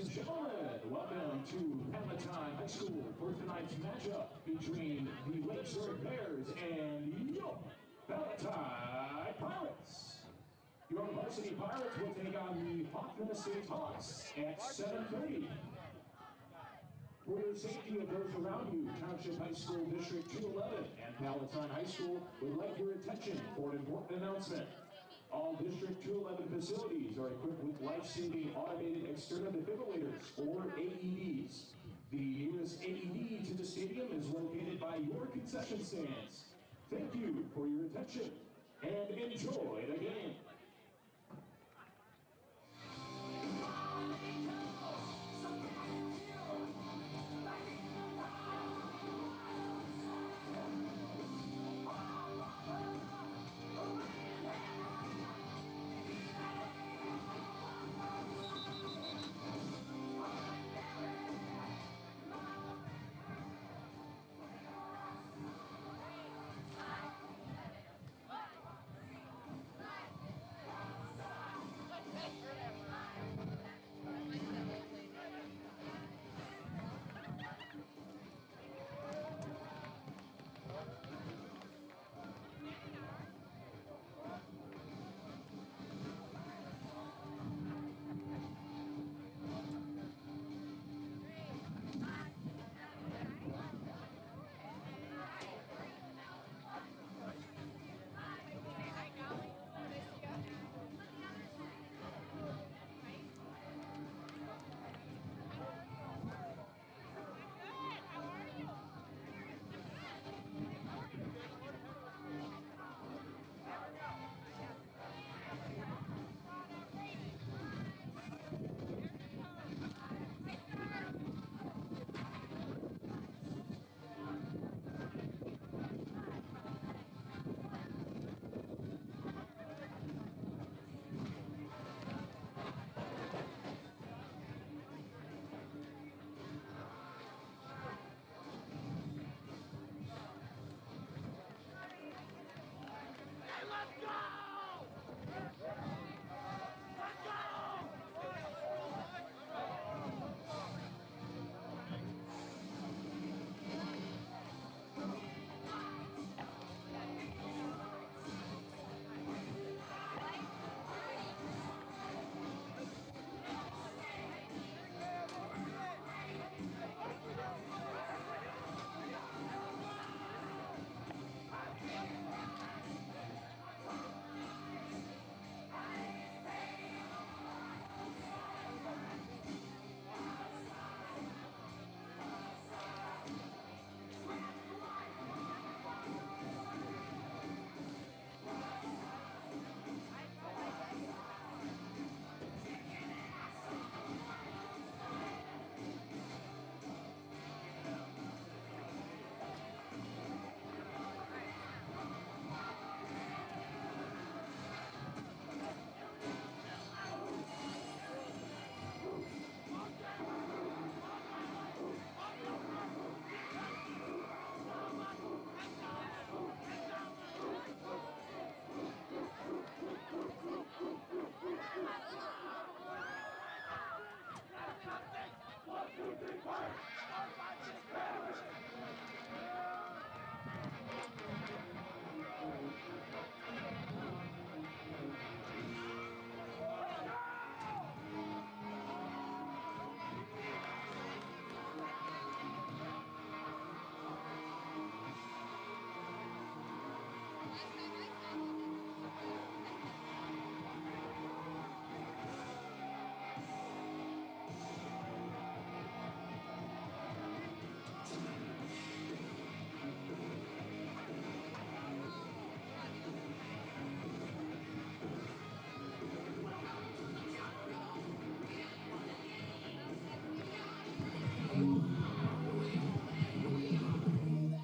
and gentlemen, welcome to Palatine High School for tonight's matchup between the Zurich Bears and your Palatine Pirates. Your varsity Pirates will take on the Hoffman State Hawks at 7:30. For your safety of those around you, Township High School District 211 and Palatine High School would like your attention for an important announcement. All District 211 facilities are equipped with life-saving automated external defibrillators, or AEDs. The nearest AED to the stadium is located by your concession stands. Thank you for your attention, and enjoy the game.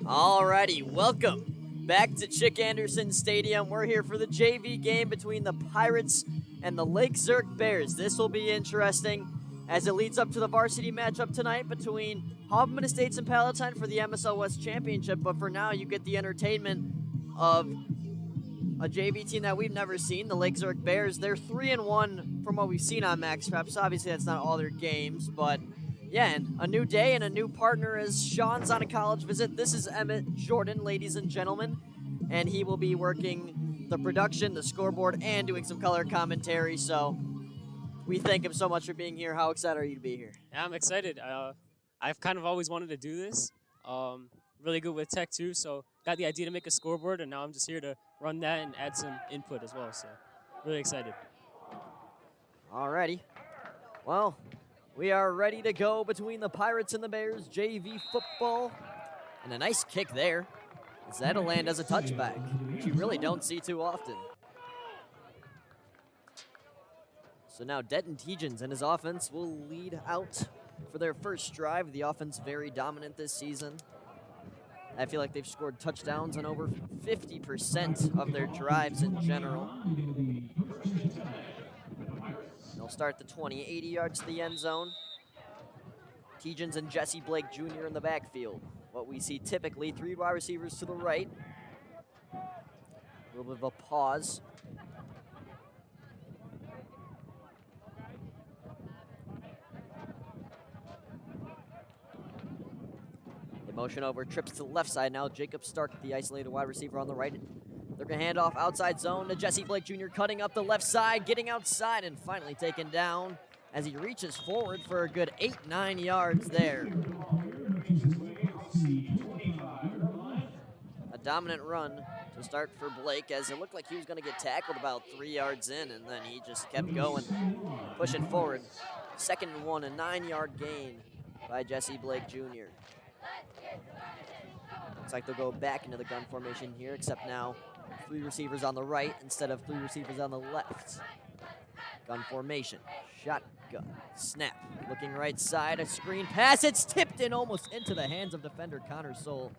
Alrighty, welcome back to Chick Anderson Stadium. We're here for the JV game between the Pirates and the Lake Zurich Bears. This will be interesting as it leads up to the varsity matchup tonight between Hoffman Estates and Palatine for the MSL West Championship. But for now, you get the entertainment of a JV team that we've never seen, the Lake Zurich Bears. They're 3-1 from what we've seen on Max Preps. Obviously, that's not all their games, but yeah, and a new day and a new partner as Sean's on a college visit. This is Emmet Jorden, ladies and gentlemen, and he will be working the production, the scoreboard, and doing some color commentary. So we thank him so much for being here. How excited are you to be here? Yeah, I'm excited. I've kind of always wanted to do this. Really good with tech too, so got the idea to make a scoreboard, and now I'm just here to run that and add some input as well. So really excited. Alrighty. Well, we are ready to go between the Pirates and the Bears. JV football. And a nice kick there. As that'll land as a touchback, which you really don't see too often. So now Denton Tegens and his offense will lead out for their first drive. The offense very dominant this season. I feel like they've scored touchdowns on over 50% of their drives in general. They'll start the 20, 80 yards to the end zone. Tegens and Jesse Blake Jr. in the backfield. What we see typically, 3 wide receivers to the right. A little bit of a pause. They motion over, trips to the left side now. Jacob Stark, the isolated wide receiver on the right. They're going to hand off outside zone to Jesse Blake Jr. cutting up the left side, getting outside, and finally taken down as he reaches forward for a good 8-9 yards there. A dominant run to start for Blake as it looked like he was going to get tackled about 3 yards in, and then he just kept going, pushing forward. 2nd and 1, a 9-yard gain by Jesse Blake Jr. Looks like they'll go back into the gun formation here, except now 3 receivers on the right instead of 3 receivers on the left. Gun formation, shotgun, snap, looking right side, a screen pass, it's tipped in almost into the hands of defender Connor Soule.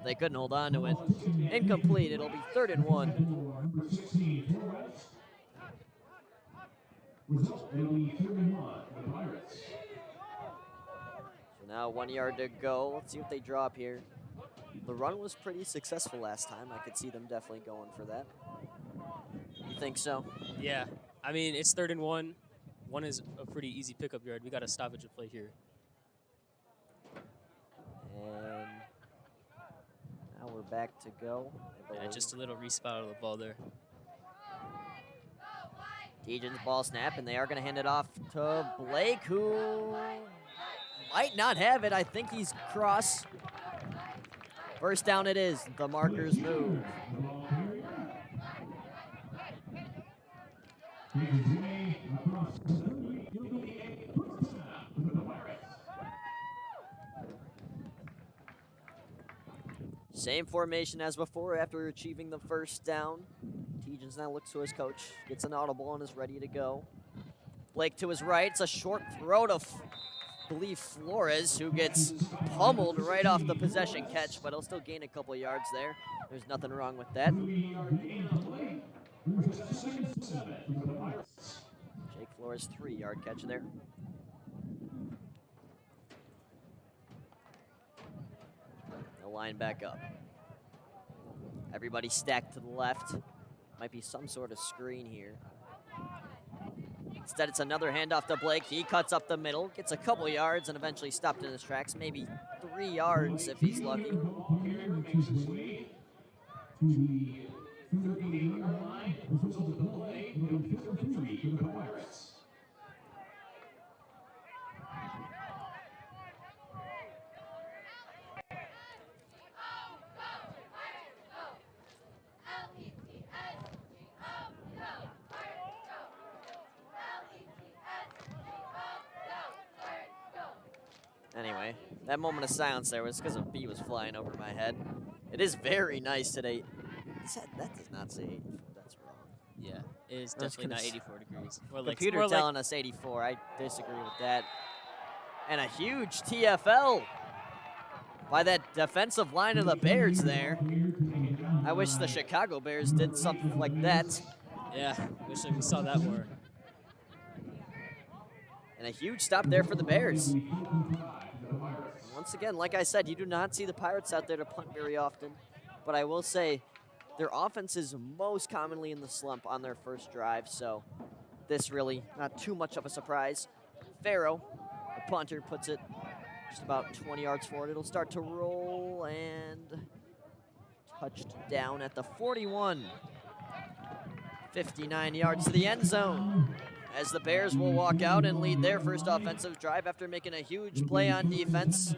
They couldn't hold on to it. Incomplete, it'll be 3rd and 1. So now 1 yard to go. Let's see what they draw up here. The run was pretty successful last time. I could see them definitely going for that. You think so? Yeah, I mean, it's 3rd and 1. 1 is a pretty easy pickup yard. We got a stoppage of play here. And now we're back to go. Yeah, just a little respout of the ball there. Tegens ball snap, and they are going to hand it off to Blake, who might not have it. I think he's cross. First down it is. The markers move. Same formation as before after achieving the first down. Tegens now looks to his coach, gets an audible and is ready to go. Blake to his right. It's a short throw to believe Flores, who gets pummeled right off the possession catch, but he'll still gain a couple yards there. There's nothing wrong with that. Jake Flores, 3-yard catch there. They'll line back up. Everybody stacked to the left. Might be some sort of screen here. Instead, it's another handoff to Blake. He cuts up the middle, gets a couple yards, and eventually stopped in his tracks. Maybe 3 yards if he's lucky. Anyway, that moment of silence there was because a bee was flying over my head. It is very nice today. That does not say 84. That's wrong. Yeah, it is definitely not 84 degrees. Computer telling us 84. I disagree with that. And a huge TFL by that defensive line of the Bears there. I wish the Chicago Bears did something like that. Yeah, wish we saw that more. And a huge stop there for the Bears. Once again, like I said, you do not see the Pirates out there to punt very often. But I will say, their offense is most commonly in the slump on their first drive. So this really not too much of a surprise. Farrow, the punter, puts it just about 20 yards forward. It'll start to roll and touched down at the 41. 59 yards to the end zone as the Bears will walk out and lead their first offensive drive after making a huge play on defense.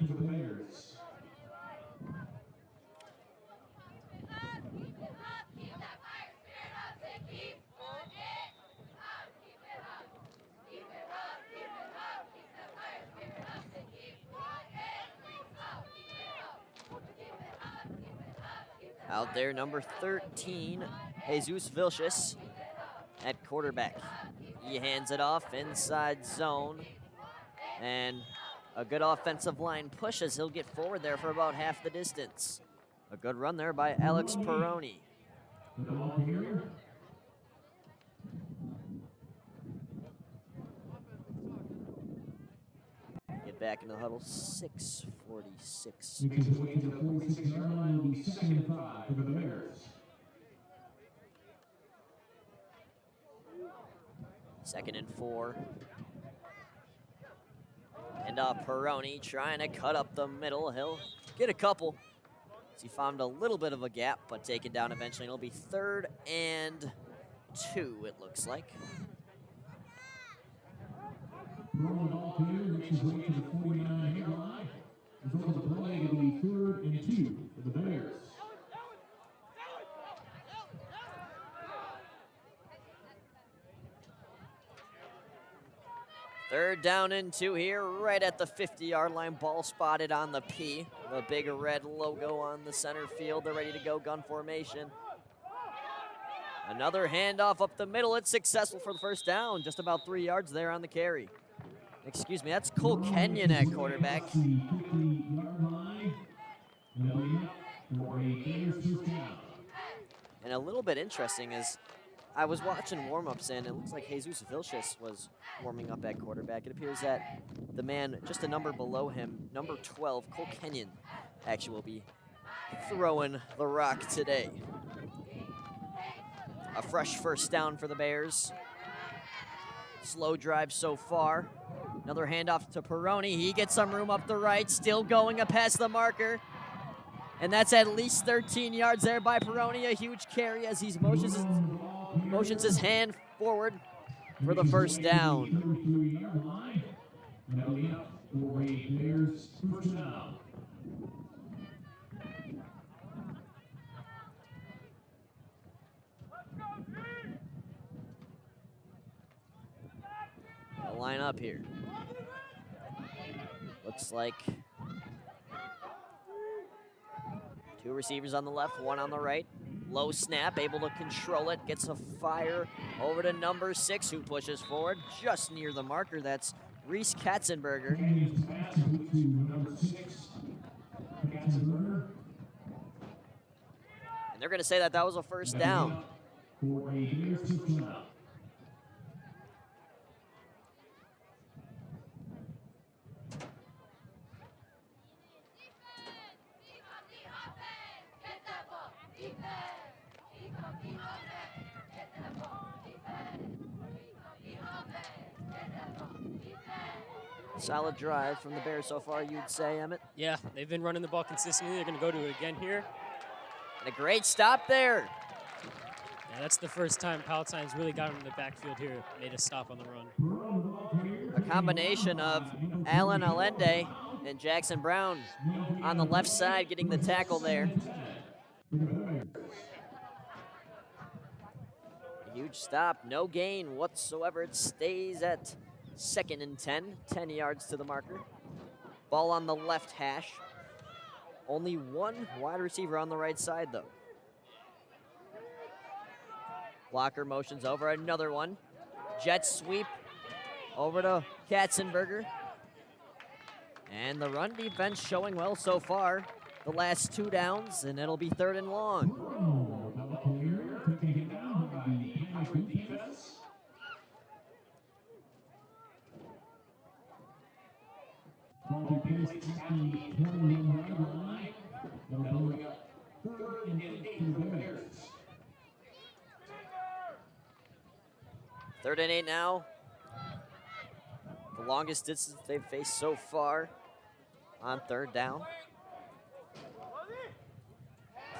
Out there, number 13, Jesus Vilches at quarterback. He hands it off inside zone. And a good offensive line push as he'll get forward there for about half the distance. A good run there by Alex Peroni. Get back into the huddle, 6:46. He makes his way to the 46-yard line. It'll be 2nd and 5 for the Bears. 2nd and 4. And Peroni trying to cut up the middle. He'll get a couple. As he found a little bit of a gap, but taken down eventually. It'll be 3rd and 2, it looks like. Rolling ball here, makes his way to the 49-yard line. Result of the play, it'll be 3rd and 2 for the Bears. Third down and 2 here, right at the 50-yard line. Ball spotted on the P. The big red logo on the center field. They're ready to go, gun formation. Another handoff up the middle. It's successful for the first down. Just about 3 yards there on the carry. Excuse me, that's Cole Kenyon at quarterback. And a little bit interesting is I was watching warm-ups and it looks like Jesus Vilches was warming up at quarterback. It appears that the man just a number below him, number 12, Cole Kenyon, actually will be throwing the rock today. A fresh first down for the Bears. Slow drive so far. Another handoff to Peroni. He gets some room up the right, still going past the marker. And that's at least 13 yards there by Peroni. A huge carry as he motions his hand forward for the first down. They'll line up here. Looks like 2 receivers on the left, 1 on the right. Low snap, able to control it, gets a fire over to number 6, who pushes forward just near the marker. That's Reese Katzenberger. And they're going to say that was a first down. Solid drive from the Bears so far, you'd say, Emmett? Yeah, they've been running the ball consistently. They're going to go to it again here. And a great stop there. Yeah, that's the first time Palatine's really got him in the backfield here, made a stop on the run. A combination of Alan Allende and Jackson Brown on the left side getting the tackle there. A huge stop, no gain whatsoever. It stays at 2nd and 10, 10 yards to the marker. Ball on the left hash. Only 1 wide receiver on the right side, though. Blocker motions over, another one. Jet sweep over to Katzenberger. And the run defense showing well so far. The last 2 downs, and it'll be 3rd and long. 3rd and 8 now. The longest distance they've faced so far on 3rd down.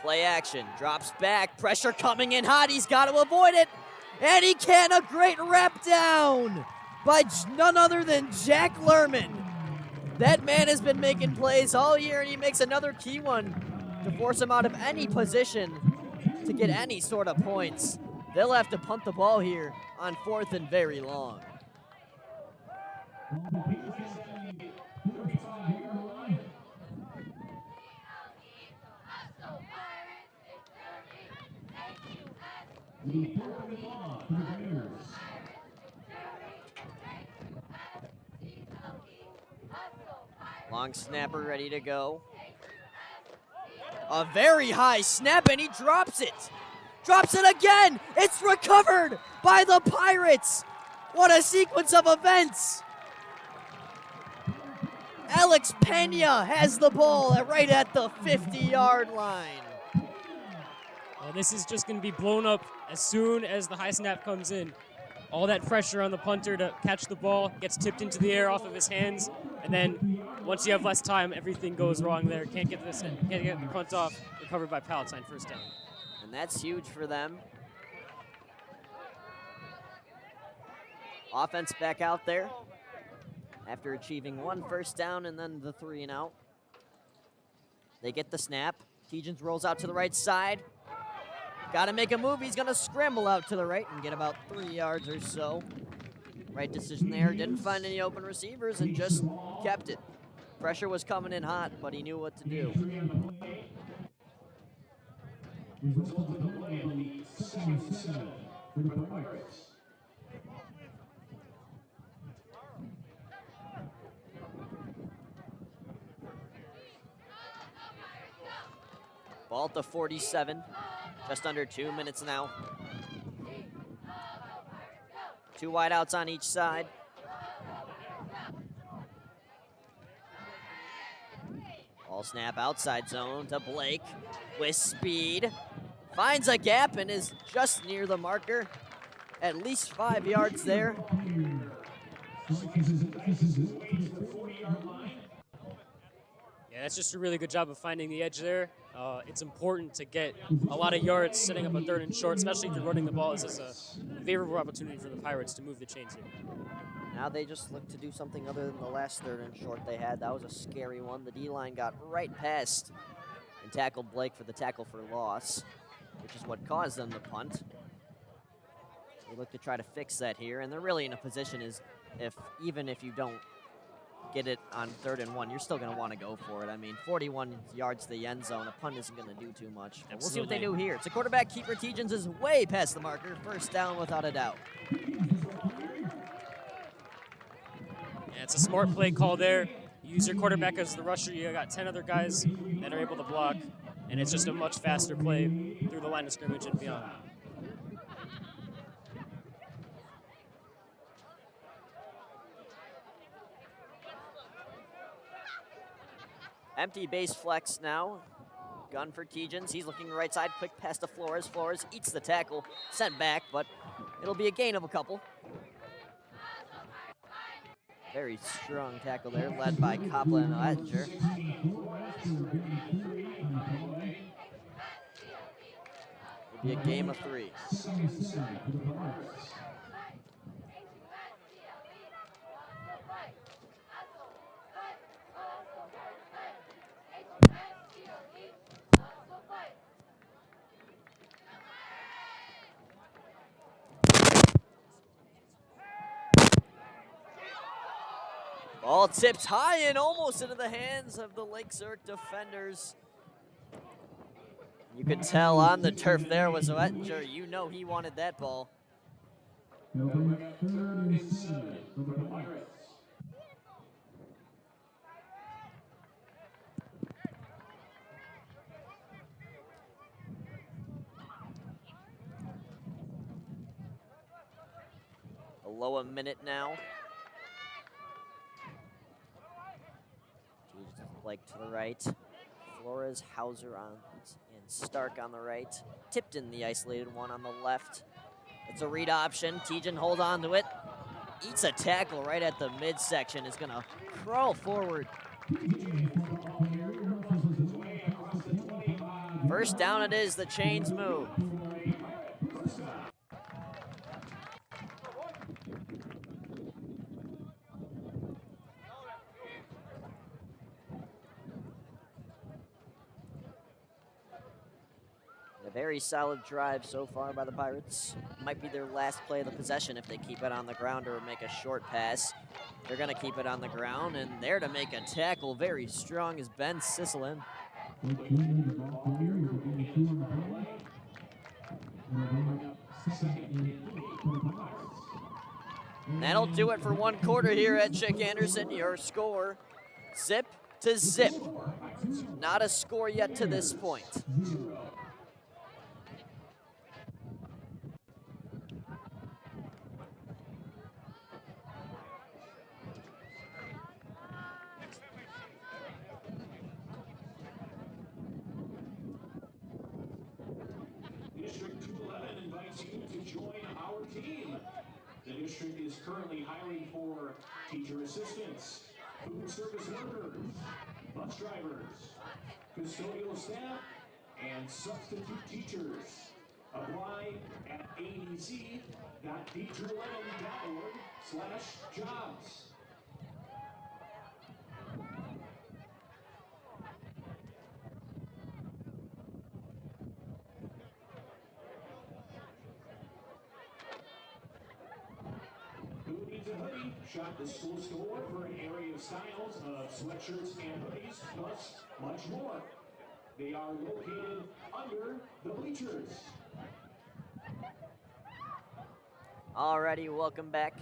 Play action, drops back, pressure coming in hot, he's got to avoid it, and he can. A great wrap down by none other than Jack Lerman. That man has been making plays all year, and he makes another key one to force him out of any position to get any sort of points. They'll have to punt the ball here on 4th and very long. Long snapper ready to go. A very high snap, and he drops it. Drops it again. It's recovered by the Pirates. What a sequence of events. Alex Pena has the ball right at the 50-yard line. Well, this is just going to be blown up as soon as the high snap comes in. All that pressure on the punter to catch the ball, gets tipped into the air off of his hands, and then once you have less time, everything goes wrong there. Can't get the punt off, recovered by Palatine, 1st down. And that's huge for them. Offense back out there after achieving 1 1st down and then the 3 and out. They get the snap. Tegens rolls out to the right side. Got to make a move. He's going to scramble out to the right and get about 3 yards or so. Right decision there. Didn't find any open receivers and just kept it. Pressure was coming in hot, but he knew what to do. Ball at the 47. Just under 2 minutes now. 2 wideouts on each side. Ball snap outside zone to Blake with speed. Finds a gap and is just near the marker. At least 5 yards there. Yeah, that's just a really good job of finding the edge there. It's important to get a lot of yards setting up a 3rd and short, especially if you're running the ball. This is a favorable opportunity for the Pirates to move the chains here. Now they just look to do something other than the last 3rd and short they had. That was a scary one. The D-line got right past and tackled Blake for the tackle for loss, which is what caused them to punt. They look to try to fix that here, and they're really in a position is even if you don't get it on 3rd and 1, you're still going to want to go for it. I mean, 41 yards to the end zone. A punt isn't going to do too much. We'll see what they do here. It's a quarterback keeper. Tegens is way past the marker. 1st down without a doubt. Yeah, it's a smart play call there. You use your quarterback as the rusher. You got 10 other guys that are able to block, and it's just a much faster play through the line of scrimmage and beyond. Empty base flex now. Gun for Tegens. He's looking right side. Quick pass to Flores. Flores eats the tackle. Sent back, but it'll be a gain of a couple. Very strong tackle there, led by Copland and Ettinger. It'll be a game of 3. Ball tipped high and almost into the hands of the Lake Zurich defenders. You could tell on the turf there was Ettinger. You know he wanted that ball. Below a minute now. Blake to the right. Flores, Hauser on, and Stark on the right. Tipton, the isolated one on the left. It's a read option. Tejan holds on to it. Eats a tackle right at the midsection. Is going to crawl forward. First down it is. The chains move. A very solid drive so far by the Pirates. Might be their last play of the possession if they keep it on the ground or make a short pass. They're going to keep it on the ground, and there to make a tackle very strong is Ben Sisselin. That'll do it for one quarter here at Chick Anderson. Your score, zip to zip. Not a score yet to this point. District 211 invites you to join our team. The district is currently hiring for teacher assistants, food service workers, bus drivers, custodial staff, and substitute teachers. Apply at adz.d211.org/jobs. Shop the school store for an area of styles of sweatshirts and hoodies, plus much more. They are located under the bleachers. Alrighty, welcome back.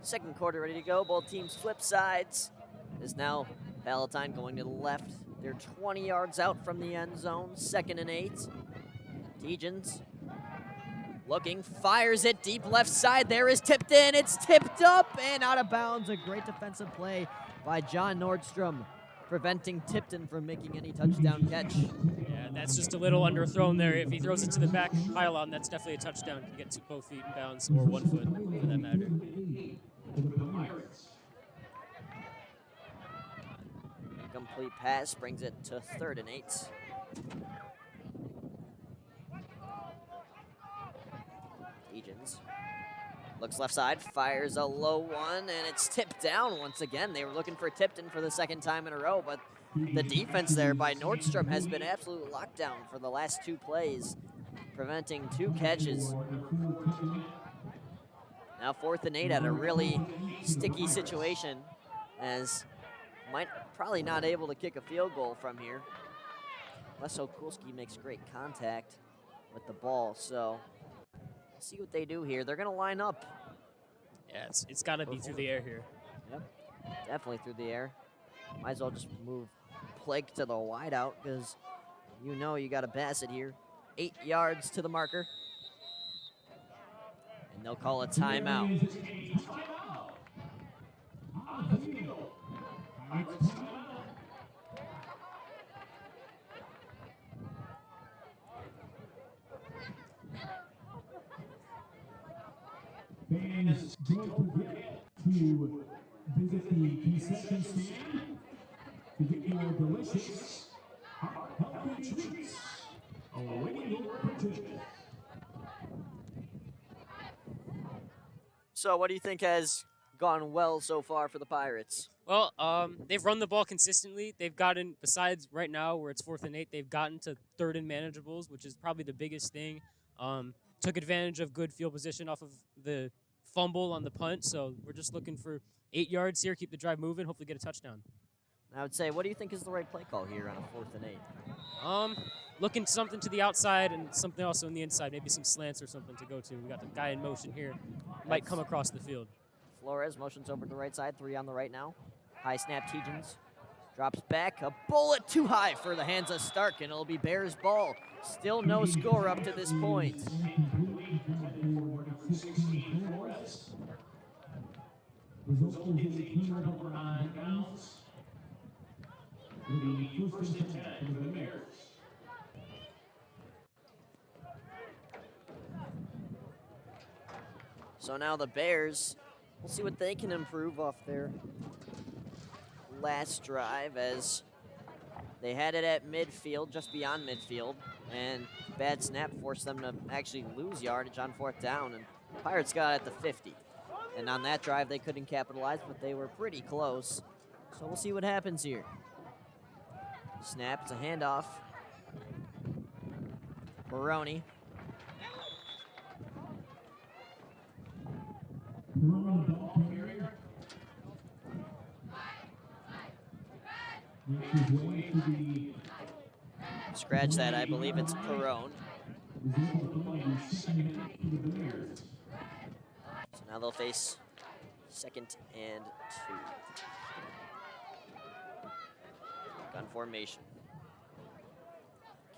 Second quarter ready to go. Both teams flip sides. Is now Palatine going to the left. They're 20 yards out from the end zone. 2nd and 8. Tejan's looking, fires it deep left side. There is tipped in. It's tipped up and out of bounds. A great defensive play by John Nordstrom, preventing Tipton from making any touchdown catch. Yeah, that's just a little underthrown there. If he throws it to the back pylon, that's definitely a touchdown. You get to both feet in bounds, or 1 foot for that matter. Incomplete pass brings it to 3rd and 8. Egens looks left side, fires a low one, and it's tipped down once again. They were looking for Tipton for the 2nd time in a row, but the defense there by Nordstrom has been absolute lockdown for the last 2 plays, preventing 2 catches. Now 4th and 8 at a really sticky situation, as probably not able to kick a field goal from here. Unless Okulski makes great contact with the ball, so see what they do here. They're going to line up. Yeah, it's got to be through the air here. Yep, definitely through the air. Might as well just move Blake to the wideout because you know you got to pass it here. 8 yards to the marker. And they'll call a timeout. Fans, don't forget to visit the concession stand to get your delicious, healthy treats awaiting your purchase. So what do you think has gone well so far for the Pirates? Well, they've run the ball consistently. They've gotten, besides right now where it's 4th and 8, they've gotten to 3rd and manageables, which is probably the biggest thing. Took advantage of good field position off of the fumble on the punt, so we're just looking for 8 yards here, keep the drive moving, hopefully get a touchdown. I would say, what do you think is the right play call here on a 4th and 8? Looking something to the outside and something also on the inside, maybe some slants or something to go to. We got the guy in motion here, might come across the field. Flores motions over to the right side, 3 on the right now. High snap, Tegens drops back, a bullet too high for the hands of Stark, and it'll be Bears ball. Still no score up to this point. Result is a turnover on downs. Will be 1st and 10 for the Bears. So now the Bears, we'll see what they can improve off their last drive, as they had it at midfield, just beyond midfield, and bad snap forced them to actually lose yardage on 4th down, and Pirates got at the 50. And on that drive, they couldn't capitalize, but they were pretty close. So we'll see what happens here. Snap, it's a handoff. Baroni. Scratch that, I believe it's Perone. So now they'll face 2nd and 2. Gun formation.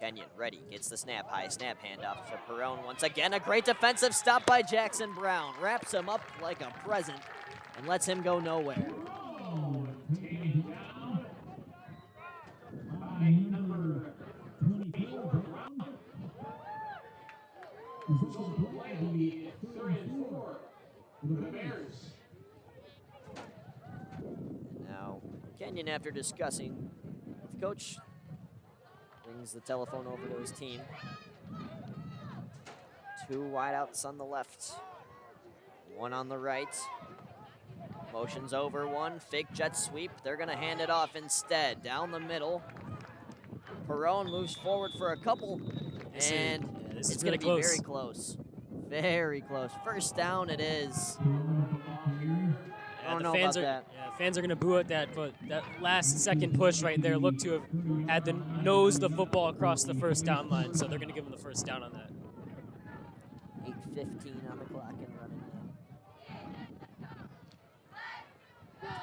Kenyon ready, gets the snap, high snap, handoff to Perone. Once again, a great defensive stop by Jackson Brown. Wraps him up like a present and lets him go nowhere. Now, Kenyon, after discussing with coach, brings the telephone over to his team. 2 wideouts on the left, 1 on the right. Motions over 1, fake jet sweep. They're gonna hand it off instead. Down the middle. Perone moves forward for a couple, and it's gonna be very close. Very close. 1st down it is. I don't know about that. Yeah, fans are going to boo at that, but that last second push right there looked to have had the nose the football across the 1st down line, so they're going to give him the 1st down on that. 8:15 on the clock and running now.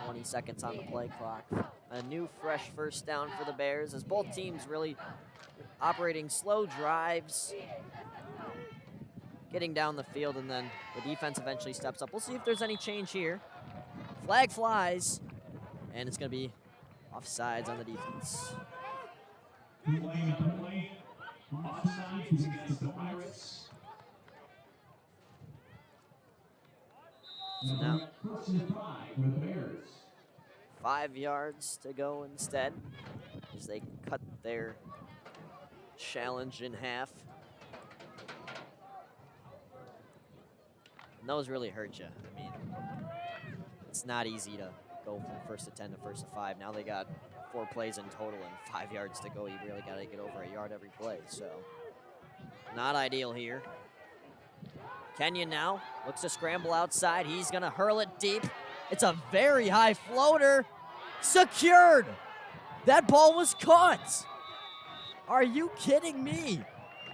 20 seconds on the play clock. A new fresh 1st down for the Bears, as both teams really operating slow drives, getting down the field, and then the defense eventually steps up. We'll see if there's any change here. Flag flies, and it's going to be offsides on the defense. Offsides against the Pirates. So now, 1st and 5 for the Bears. 5 yards to go instead, as they cut their challenge in half. And those really hurt you. I mean, it's not easy to go from 1st and 10 to 1st and 5. Now they got 4 plays in total and 5 yards to go. You really got to get over a yard every play, so not ideal here. Kenyon now looks to scramble outside. He's going to hurl it deep. It's a very high floater. Secured. That ball was caught. Are you kidding me?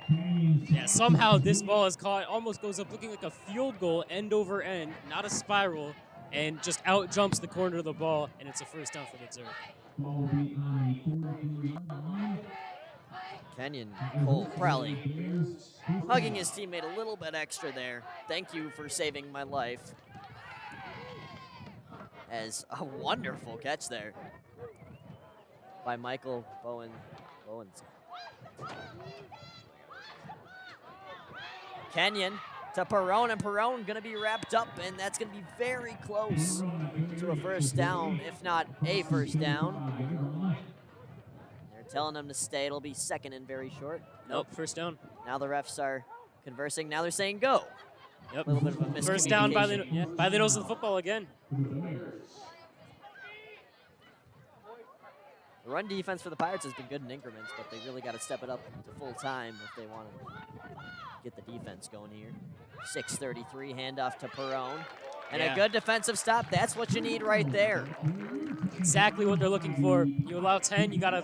Yeah, somehow this ball is caught. Almost goes up looking like a field goal, end over end, not a spiral, and just out jumps the corner of the ball, and it's a 1st down for the Zurich. Kenyon Cole probably hugging his teammate a little bit extra there. Thank you for saving my life. As a wonderful catch there by Michael Bowens. Kenyon to Perone, and Perone gonna be wrapped up, and that's gonna be very close to a 1st down, if not a 1st down. They're telling them to stay. It'll be 2nd and very short. Nope, 1st down. Now the refs are conversing. Now they're saying go. Yep. A little bit of a miscommunication. 1st down by the nose of the football again. The run defense for the Pirates has been good in increments, but they really got to step it up to full time if they want to get the defense going here. 6:33, handoff to Perone. And a good defensive stop. That's what you need right there. Exactly what they're looking for. You allow 10, you got to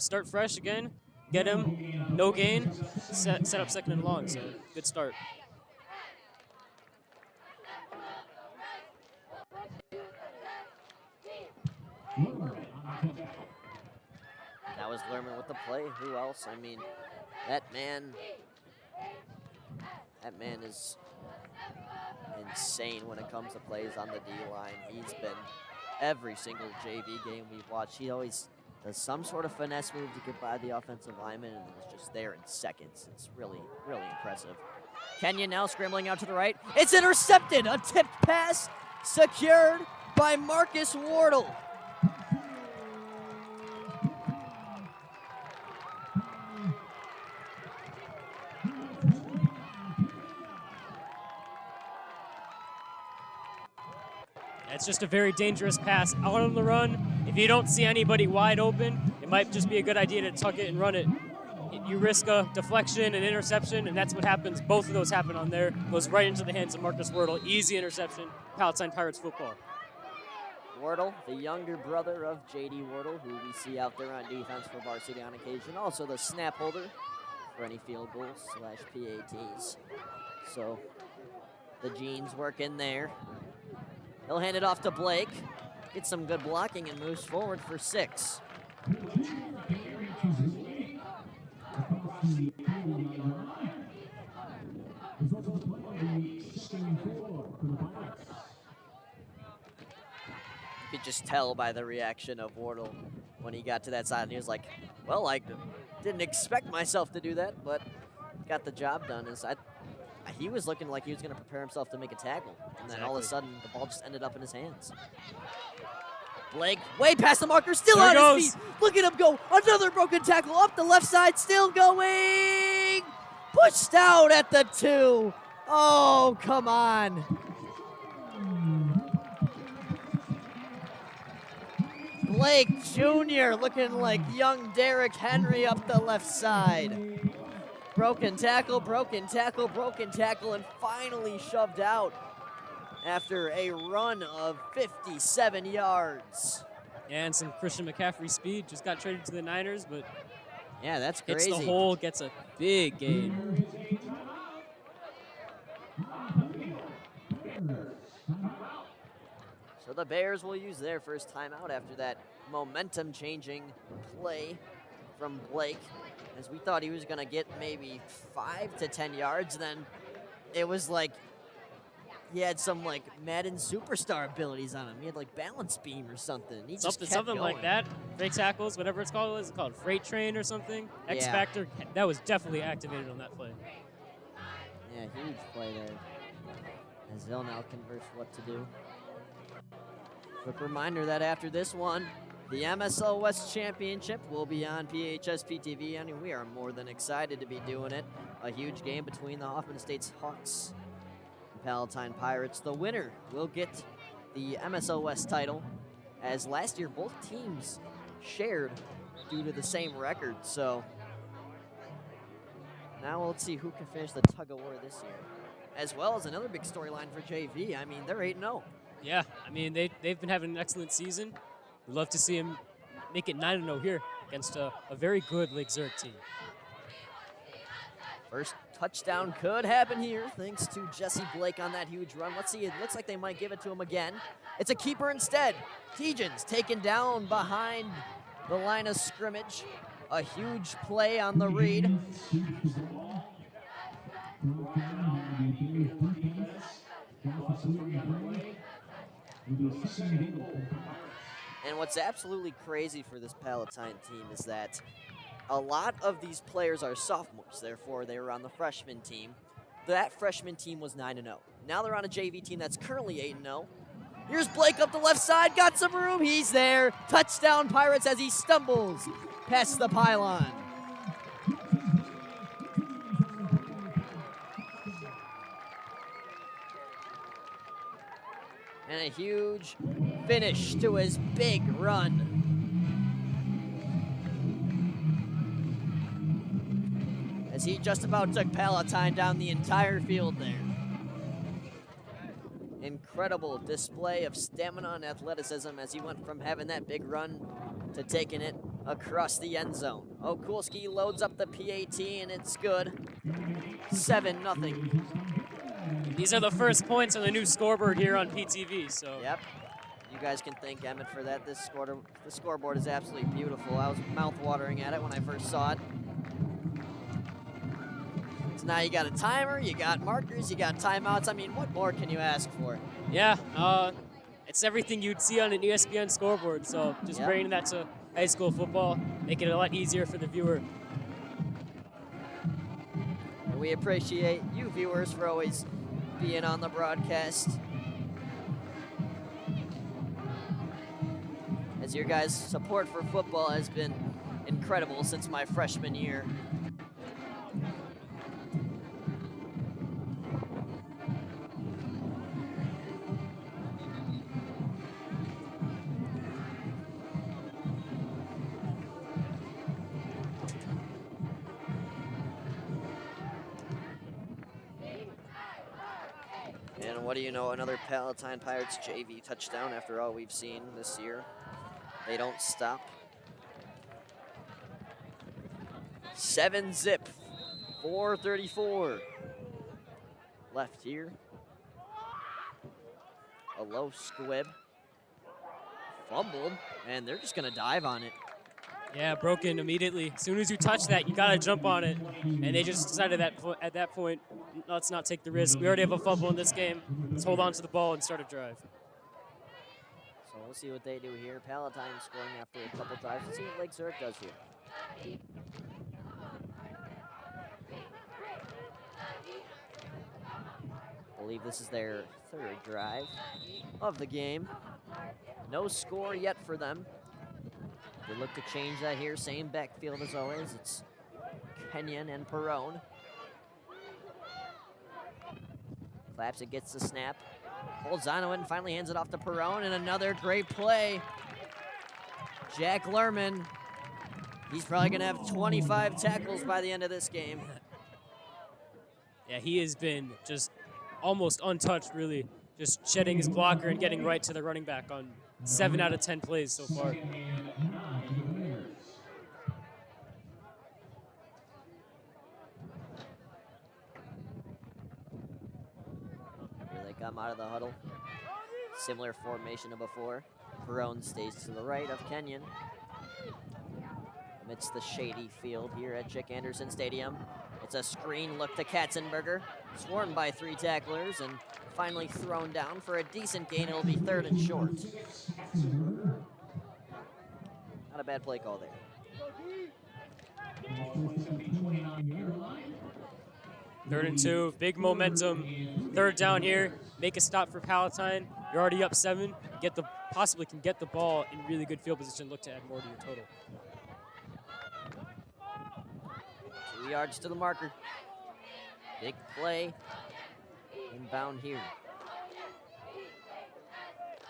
start fresh again, get him, no gain, set up 2nd and long, so good start. That was Lerman with the play. Who else? I mean, that man is insane when it comes to plays on the D-line. He's been every single JV game we've watched. He always does some sort of finesse move to get by the offensive lineman, and is just there in seconds. It's really, really impressive. Kenyon now scrambling out to the right. It's intercepted. A tipped pass secured by Marcus Wardle. It's just a very dangerous pass out on the run. If you don't see anybody wide open, it might just be a good idea to tuck it and run it. You risk a deflection and interception, and that's what happens. Both of those happen on there. Goes right into the hands of Marcus Wardle. Easy interception. Palatine Pirates football. Wardle, the younger brother of J.D. Wardle, who we see out there on defense for varsity on occasion. Also the snap holder for any field goals / PATs. So the genes work in there. He'll hand it off to Blake. Gets some good blocking and moves forward for 6. You could just tell by the reaction of Wardle when he got to that side. And he was like, well, I didn't expect myself to do that, but got the job done. He was looking like he was going to prepare himself to make a tackle. And then all of a sudden, the ball just ended up in his hands. Blake, way past the marker, still on his feet. Look at him go. Another broken tackle up the left side, still going. Pushed out at the 2. Oh, come on. Blake Jr. looking like young Derrick Henry up the left side. Broken tackle, broken tackle, broken tackle, and finally shoved out after a run of 57 yards. And some Christian McCaffrey speed. Just got traded to the Niners, but yeah, that's crazy. Hits the hole, gets a big gain. So the Bears will use their first timeout after that momentum-changing play from Blake, as we thought he was going to get maybe 5 to 10 yards. Then it was like he had some like Madden superstar abilities on him. He had like balance beam or something. He just kept something going. like that. Freight tackles, whatever it's called. Is it called Freight Train or something? X Factor. That was definitely activated on that play. Yeah, huge play there. As they'll now converse what to do. Quick reminder that after this one, the MSL West Championship will be on PHSP TV, and we are more than excited to be doing it. A huge game between the Hoffman Estates Hawks and Palatine Pirates. The winner will get the MSL West title, as last year both teams shared due to the same record. So now let's see who can finish the tug of war this year. As well as another big storyline for JV. I mean, they're 8-0. Yeah, I mean, they've been having an excellent season. We'd love to see him make it 9-0 here against a very good Lake Zurich team. First touchdown could happen here, thanks to Jesse Blake on that huge run. Let's see, it looks like they might give it to him again. It's a keeper instead. Tejan's taken down behind the line of scrimmage. A huge play on the read. And what's absolutely crazy for this Palatine team is that a lot of these players are sophomores, therefore they were on the freshman team. That freshman team was 9-0. Now they're on a JV team that's currently 8-0. Here's Blake up the left side, got some room, he's there. Touchdown Pirates as he stumbles past the pylon. And a huge finish to his big run. As he just about took Palatine down the entire field there. Incredible display of stamina and athleticism as he went from having that big run to taking it across the end zone. Okulski loads up the PAT and it's good. 7-0. These are the first points on the new scoreboard here on PTV. So yep, you guys can thank Emmet for that. The scoreboard is absolutely beautiful. I was mouth-watering at it when I first saw it. So now you got a timer, you got markers, you got timeouts. I mean, what more can you ask for? Yeah, it's everything you'd see on an ESPN scoreboard. So just bringing that to high school football, make it a lot easier for the viewer. And we appreciate you viewers for always being on the broadcast. As your guys' support for football has been incredible since my freshman year. And what do you know, another Palatine Pirates JV touchdown after all we've seen this year. They don't stop. 7-zip, 4:34 left here. A low squib. Fumbled, and they're just gonna dive on it. Yeah, broken immediately. As soon as you touch that, you gotta jump on it. And they just decided that at that point, let's not take the risk. We already have a fumble in this game. Let's hold on to the ball and start a drive. So we'll see what they do here. Palatine scoring after a couple drives. Let's see what Lake Zurich does here. I believe this is their third drive of the game. No score yet for them. They look to change that here. Same backfield as always. It's Kenyon and Perrone. Claps it, gets the snap. Holds on to it and finally hands it off to Perrone. And another great play. Jack Lerman. He's probably going to have 25 tackles by the end of this game. Yeah, he has been just almost untouched, really. Just shedding his blocker and getting right to the running back on 7 out of 10 plays so far. Here they come out of the huddle. Similar formation to before. Perrone stays to the right of Kenyon. Amidst the shady field here at Chick Anderson Stadium. It's a screen look to Katzenberger. Swarmed by 3 tacklers and finally thrown down for a decent gain. It'll be 3rd and short. Not a bad play call there. Third and 2, big momentum. 3rd down here. Make a stop for Palatine. You're already up 7. Possibly can get the ball in really good field position. Look to add more to your total. 2 yards to the marker. Big play. Inbound here.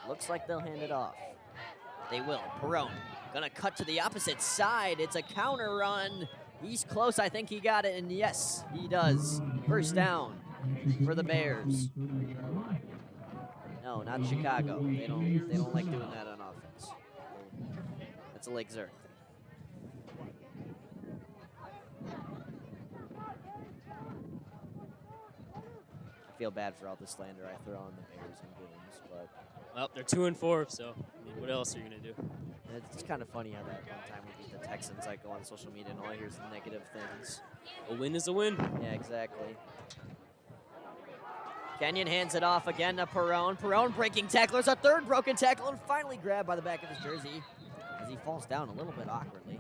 Looks like they'll hand it off. They will. Perrone gonna cut to the opposite side. It's a counter run. He's close. I think he got it, and yes, he does. First down for the Bears. No, not Chicago. They don't like doing that on offense. That's a Lake Zurich thing. I feel bad for all the slander I throw on the Bears in games, but Well, they're 2 and 4, so I mean, what else are you gonna do? it's kind of funny how that one time we beat the Texans, I go on social media and all I hear is negative things. A win is a win. Yeah, exactly. Kenyon hands it off again to Perrone. Perrone breaking tacklers, a 3rd broken tackle, and finally grabbed by the back of his jersey as he falls down a little bit awkwardly.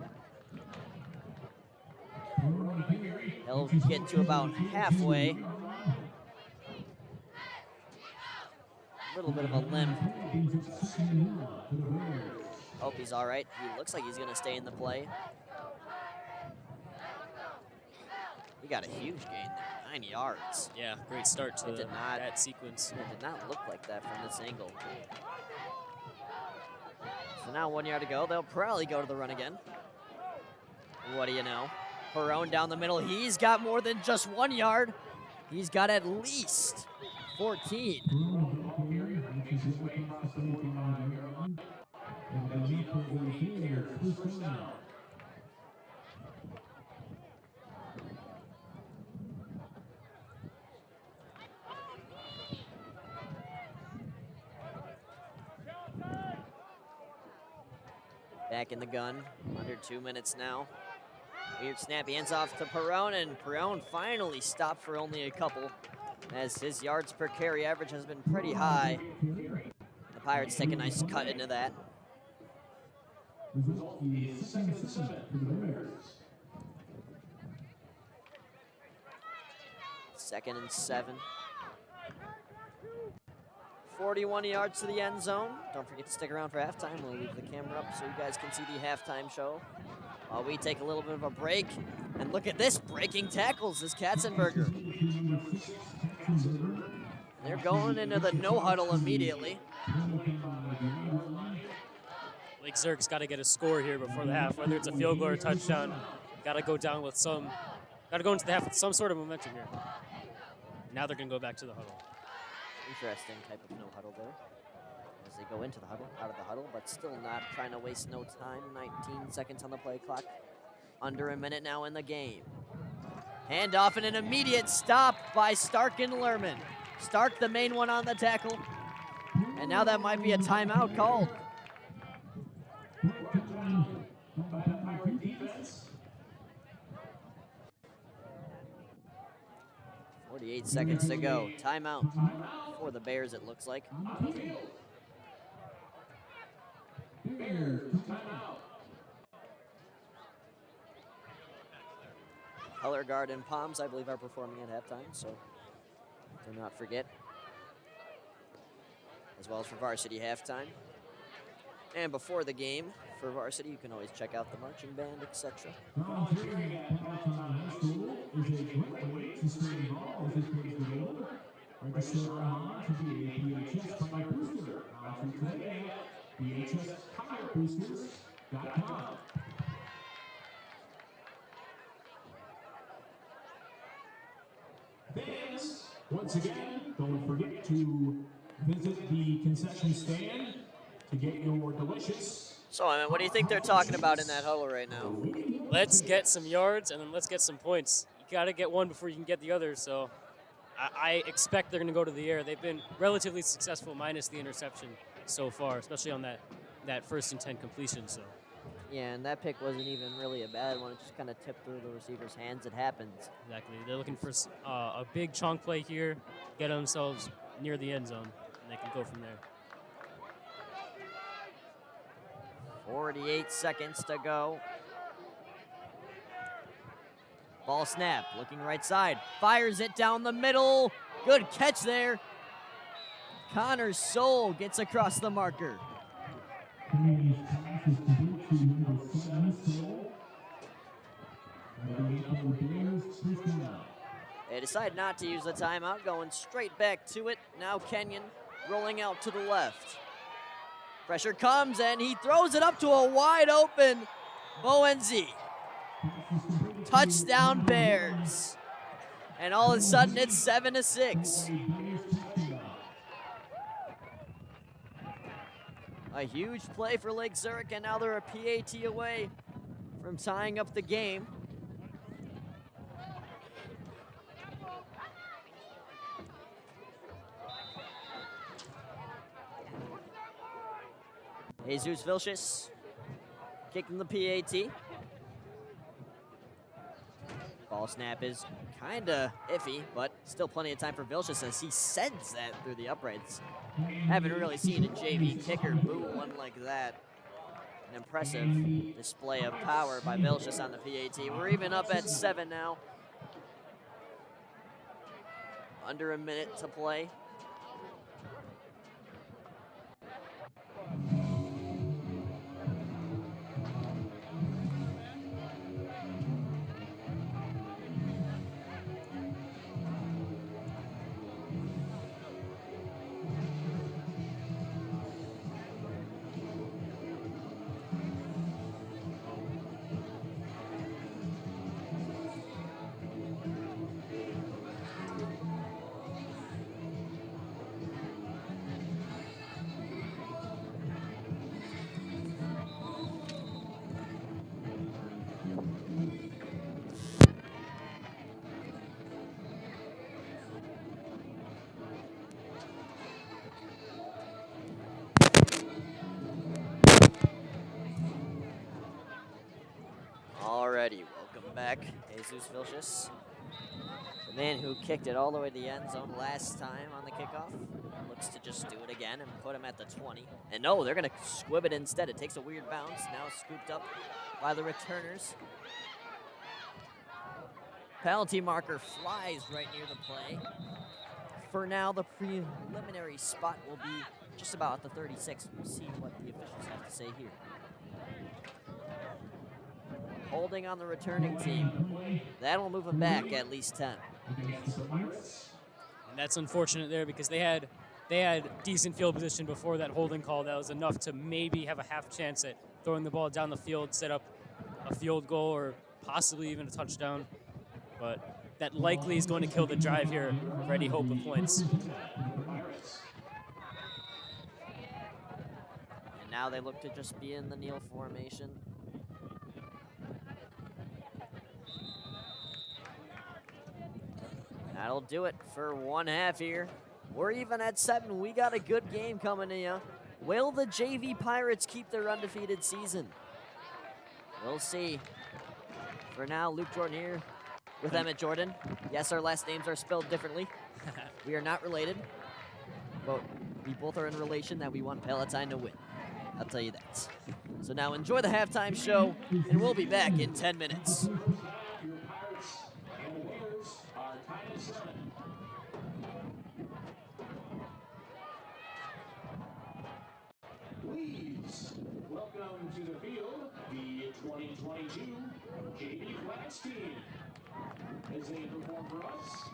He'll get to about halfway. A little bit of a limp. Hope he's all right. He looks like he's going to stay in the play. He got a huge gain there, 9 yards. Yeah, great start to that sequence. It did not look like that from this angle. So now 1 yard to go. They'll probably go to the run again. What do you know? Perrone down the middle. He's got more than just 1 yard. He's got at least 14. Back in the gun, under 2 minutes now. Weird snap, hands off to Perrone, and Perrone finally stopped for only a couple, as his yards per carry average has been pretty high. The Pirates take a nice cut into that. 2nd and 7. 41 yards to the end zone. Don't forget to stick around for halftime. We'll leave the camera up so you guys can see the halftime show. While we take a little bit of a break. And look at this, breaking tackles is Katzenberger. They're going into the no huddle immediately. Lake Zurich's got to get a score here before the half, whether it's a field goal or a touchdown. Got to go down with got to go into the half with some sort of momentum here. Now they're going to go back to the huddle. Interesting type of no huddle there. As they go into the huddle, out of the huddle, but still not trying to waste no time. 19 seconds on the play clock. Under a minute now in the game. Handoff and an immediate stop by Stark and Lerman. Stark, the main one on the tackle. And now that might be a timeout called. 48 seconds to go. Timeout for the Bears, it looks like. Color Guard and Palms, I believe, are performing at halftime, so do not forget. As well as for varsity halftime. And before the game, for varsity, you can always check out the marching band, etc. Fans, once again, don't forget to visit the concession stand to get your delicious. So, I mean, what do you think they're talking about in that huddle right now? Let's get some yards, and then let's get some points. You got to get one before you can get the other, so I expect they're going to go to the air. They've been relatively successful minus the interception so far, especially on that 1st and 10 completion. So. Yeah, and that pick wasn't even really a bad one. It just kind of tipped through the receiver's hands. It happens. Exactly. They're looking for a big chunk play here, get themselves near the end zone, and they can go from there. 48 seconds to go. Ball snap, looking right side. Fires it down the middle. Good catch there. Connor Soule gets across the marker. They decide not to use the timeout, going straight back to it. Now Kenyon rolling out to the left. Pressure comes, and he throws it up to a wide open Bowenzi. Touchdown Bears. And all of a sudden, it's 7-6. A huge play for Lake Zurich, and now they're a PAT away from tying up the game. Jesus Vilches kicking the PAT. Ball snap is kind of iffy, but still plenty of time for Vilches as he sends that through the uprights. Haven't really seen a JV kicker boo one like that. An impressive display of power by Vilches on the PAT. We're even up at 7 now. Under a minute to play. Alrighty, welcome back, Jesus Vilches. The man who kicked it all the way to the end zone last time on the kickoff looks to just do it again and put him at the 20. And no, they're going to squib it instead. It takes a weird bounce, now scooped up by the returners. Penalty marker flies right near the play. For now, the preliminary spot will be just about at the 36. We'll see what the officials have to say here. Holding on the returning team. That'll move them back at least 10. And that's unfortunate there because they had decent field position before that holding call. That was enough to maybe have a half chance at throwing the ball down the field, set up a field goal or possibly even a touchdown. But that likely is going to kill the drive here for any hope of points. And now they look to just be in the kneel formation. That'll do it for one half here. We're even at 7. We got a good game coming to you. Will the JV Pirates keep their undefeated season? We'll see. For now, Luke Jorden here with Emmet Jorden. Yes, our last names are spelled differently. We are not related, but we both are in relation that we want Palatine to win. I'll tell you that. So now enjoy the halftime show, and we'll be back in 10 minutes. Please welcome to the field the 2022 JV Flags team as they perform for us.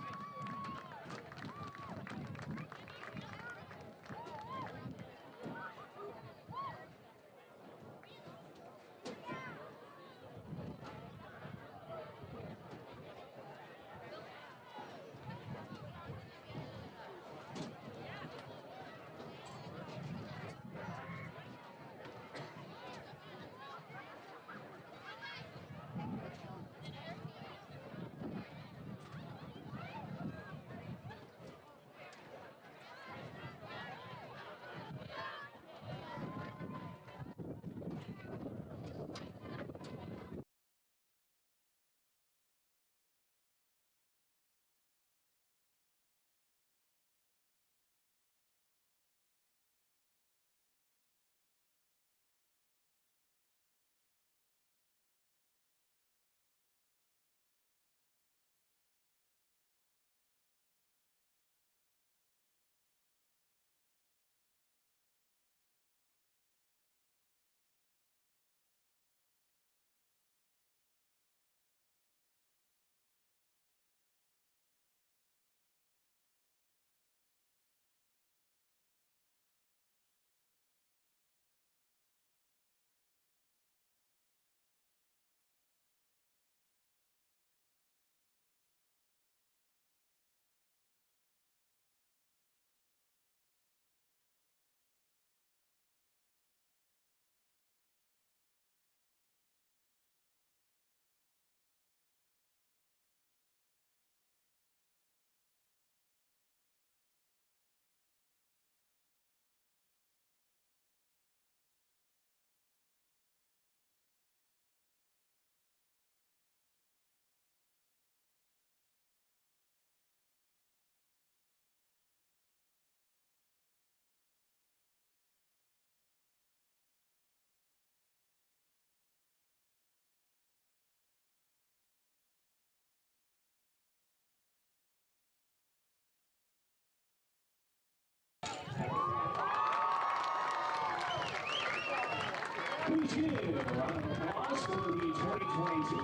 Please give a round of applause for the 2022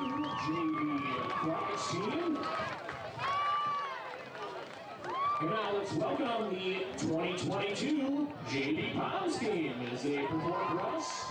JV Flags team. And now let's welcome the 2022 JV Pirates team as they perform for us.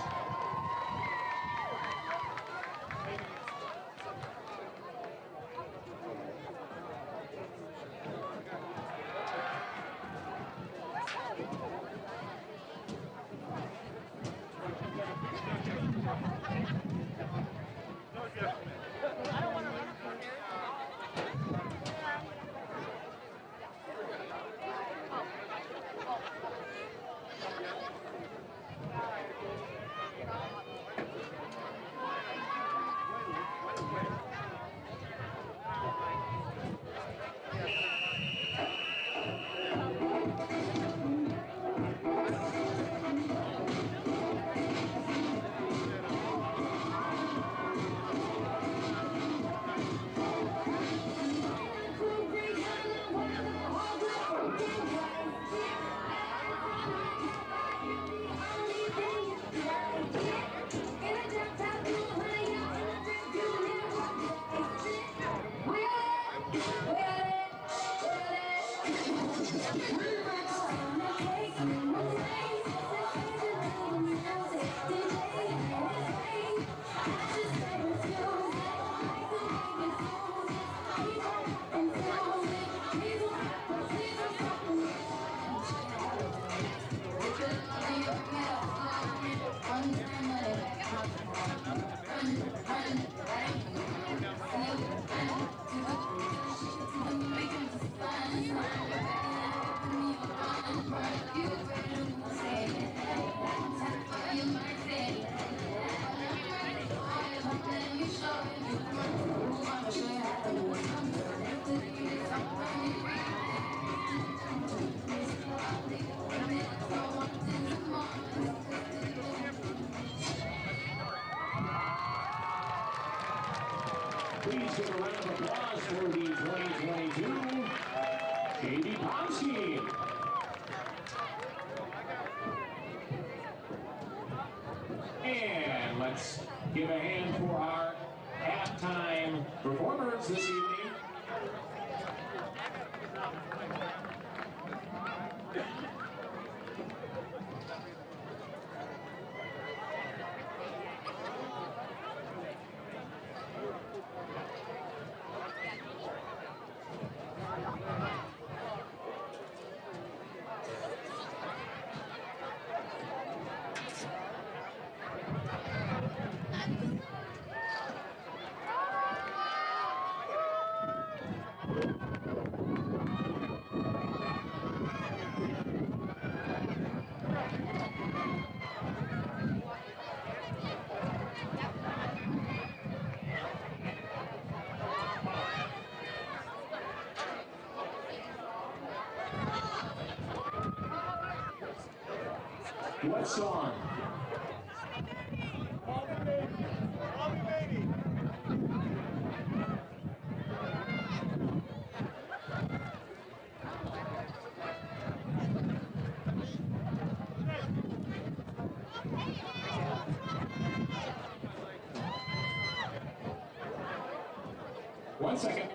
Please give a round of applause for the 2022 JV Pounds team. And let's give a hand for our halftime performers this evening. What song? One second.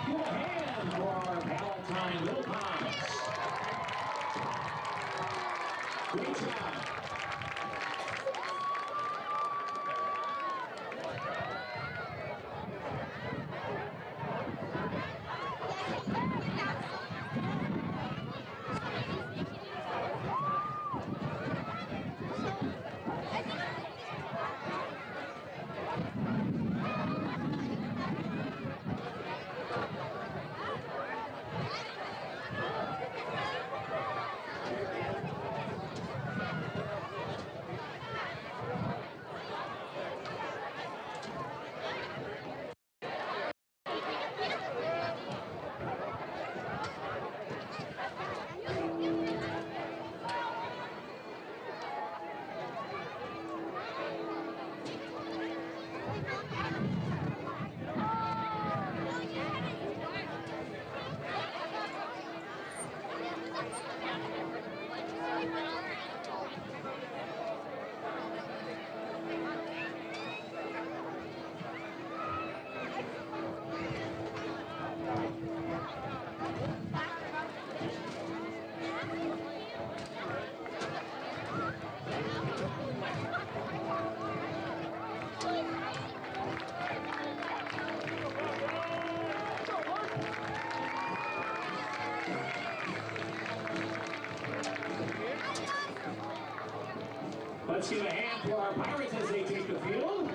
Give a hand for our Palatine Little Pounds. Great job. Let's give a hand for our Pirates as they take the field.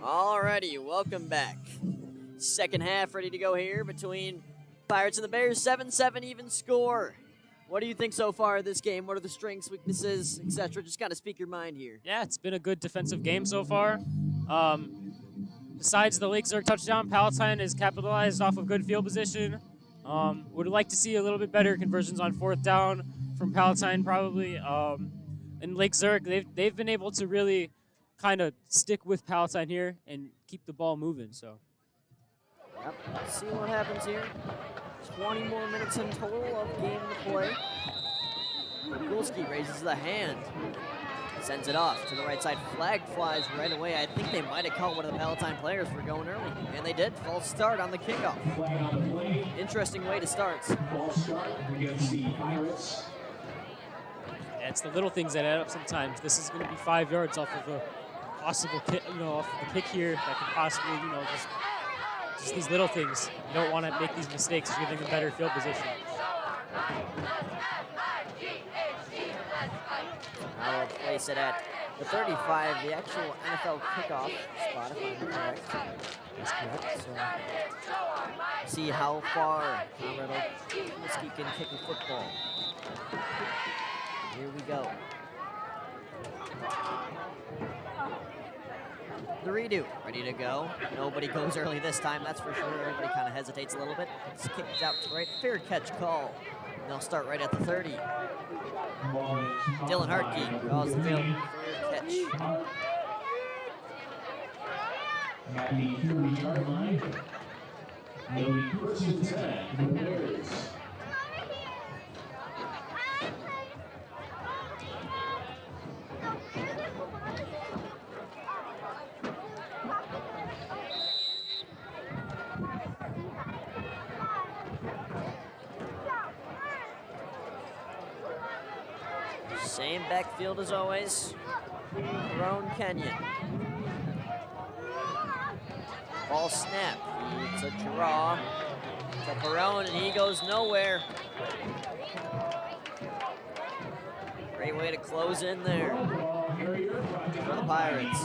Alrighty, welcome back. Second half ready to go here between Pirates and the Bears. 7-7 even score. What do you think so far of this game? What are the strengths, weaknesses, etc.? Just kind of speak your mind here. Yeah, it's been a good defensive game so far. Besides the Lake Zurich touchdown, Palatine has capitalized off of good field position. Would like to see a little bit better conversions on fourth down from Palatine probably. And Lake Zurich, they've been able to really kind of stick with Palatine here and keep the ball moving. So. Yep. Let's see what happens here. 20 more minutes in total of game to play. Gulski raises the hand. Sends it off to the right side. Flag flies right away. I think they might have caught one of the Palatine players for going early. And they did. False start on the kickoff. Flag on the play. Interesting way to start. False start against the Pirates. Yeah, it's the little things that add up sometimes. This is going to be 5 yards off of a possible kick, off of the kick here that can possibly, just these little things. You don't want to make these mistakes. You're giving them better field position. Now we'll place it at the 35, the actual NFL kickoff spot, if I'm correct. That's correct. So, see how far Colorado Gulski can kick a football. Here we go. The redo, ready to go. Nobody goes early this time, that's for sure. Everybody kind of hesitates a little bit. It's kicked out to right. Fair catch call. And they'll start right at the 30. Dylan Hartke calls the field. Fair catch. At the 30-yard line, it'll be first and 10 for the Bears. Same backfield as always. Roan Kenyon. Ball snap. It's a draw to Perone, and he goes nowhere. Great way to close in there for the Pirates.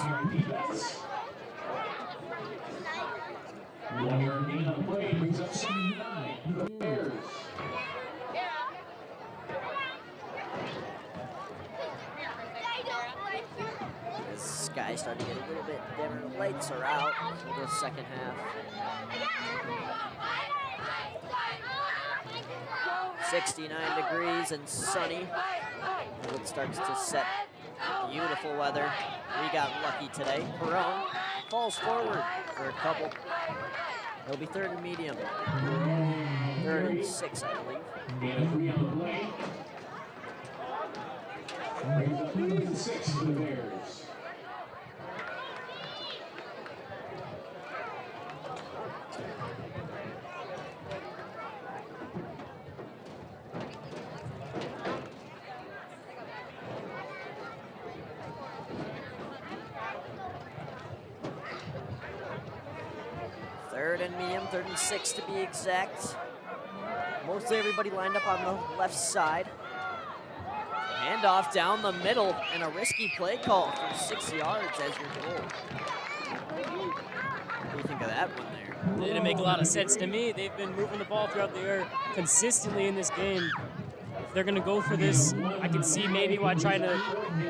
1 yard gain on the play brings up 79 for the Bears. Sky starting to get a little bit dimmer. The lights are out for the second half. 69 degrees and sunny. It starts to set. Beautiful weather. We got lucky today. Perone falls forward for a couple. It'll be third and medium. Third and 6, I believe. And a 3 on the play. Brings up 3rd and 6 for the Bears. Third and medium, 3rd and 6 to be exact. Mostly everybody lined up on the left side. Handoff down the middle, and a risky play call for 6 yards as your goal. What do you think of that one there? It didn't make a lot of sense to me. They've been moving the ball throughout the air consistently in this game. If they're going to go for this, I can see maybe why trying to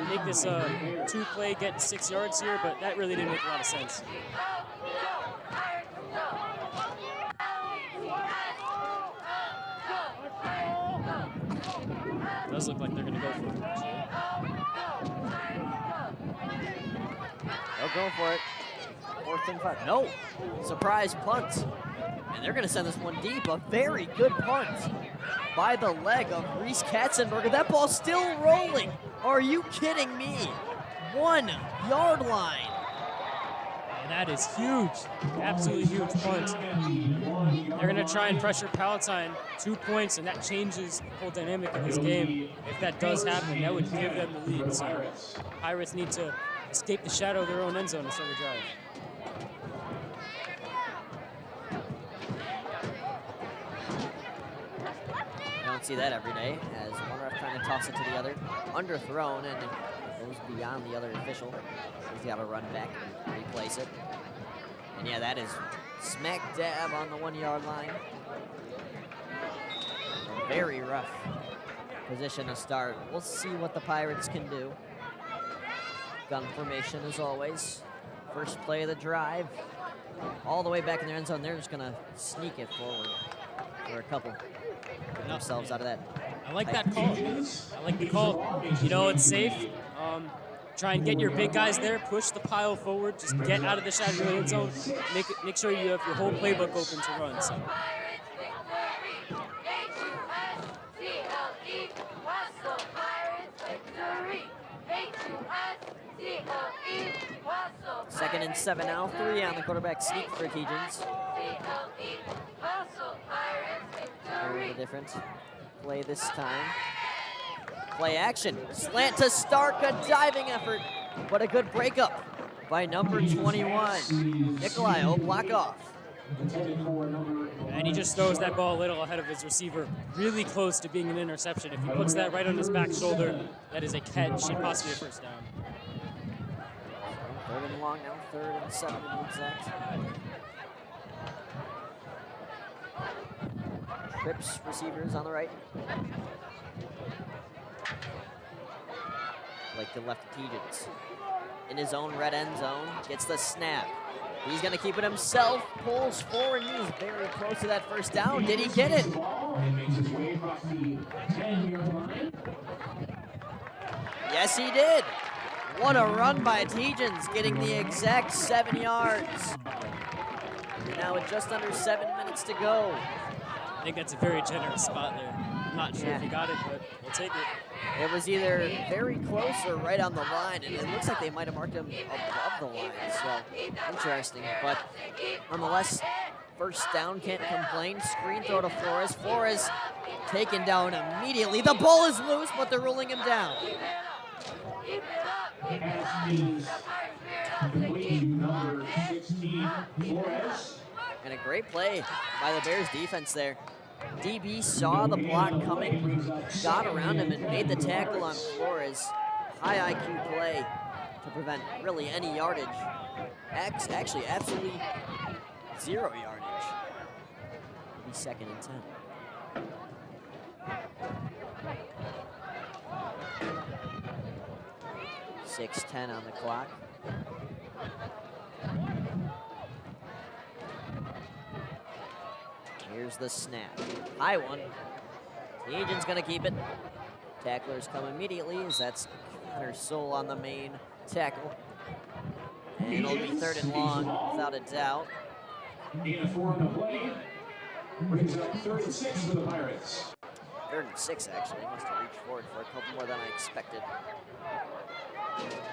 make this a 2-play, get 6 yards here, but that really didn't make a lot of sense. does look like they're going to go for it. They'll go for it. 4th and 5. No. Surprise punt. And they're going to send this one deep. A very good punt by the leg of Reese Katzenberger. That ball's still rolling. Are you kidding me? 1 yard line. And that is huge. Absolutely huge punt. They're going to try and pressure Palatine. 2 points, and that changes the whole dynamic of this game. If that does happen, that would give them the lead. So Pirates need to escape the shadow of their own end zone to start a drive. Don't see that every day, as one ref trying to toss it to the other. Underthrown, and it goes beyond the other official. He's got to run back and replace it. And yeah, that is smack dab on the 1 yard line. A very rough position to start. We'll see what the Pirates can do. Gun formation as always. First play of the drive. All the way back in their end zone. They're just going to sneak it forward for a couple. Get themselves out of that. I like that call. I like the call. You know, it's safe. Try and get your big guys there. Push the pile forward. Just get out of the shadow of the end zone. Make sure you have your whole playbook open to run. So. Second and 7 now. 3 on the quarterback sneak for Cajuns. The difference. Play this time. Play action. Slant to Stark. A diving effort. But a good breakup by number 21. Nikolai will block off. And he just throws that ball a little ahead of his receiver. Really close to being an interception. If he puts that right on his back shoulder, that is a catch and possibly a first down. 3rd and long now. 3rd and 7 to be exact. Trips receivers on the right. Like the left Cajuns. In his own red end zone. Gets the snap. He's going to keep it himself. Pulls forward. He's very close to that first down. Did he get it? Yes, he did. What a run by Cajuns, getting the exact 7 yards. And now with just under 7 minutes to go. I think that's a very generous spot there. I'm not sure if he got it, but we'll take it. It was either very close or right on the line, and it looks like they might have marked him above the line, so interesting. But nonetheless, first down, can't complain. Screen throw to Flores. Flores taken down immediately. The ball is loose, but they're ruling him down. And a great play by the Bears defense there. DB saw the block coming, got around him, and made the tackle on Flores. High IQ play to prevent really any yardage. Actually, absolutely 0 yardage. It'll be 2nd and 10. .6:10 on the clock. Here's the snap. High one. Cajun's gonna keep it. Tacklers come immediately as that's Connor Soul on the main tackle. And it'll be 3rd and long without a doubt. In a form of play, brings up 3rd and 6 for the Pirates. 3rd and 6 actually. Must have reached forward for a couple more than I expected.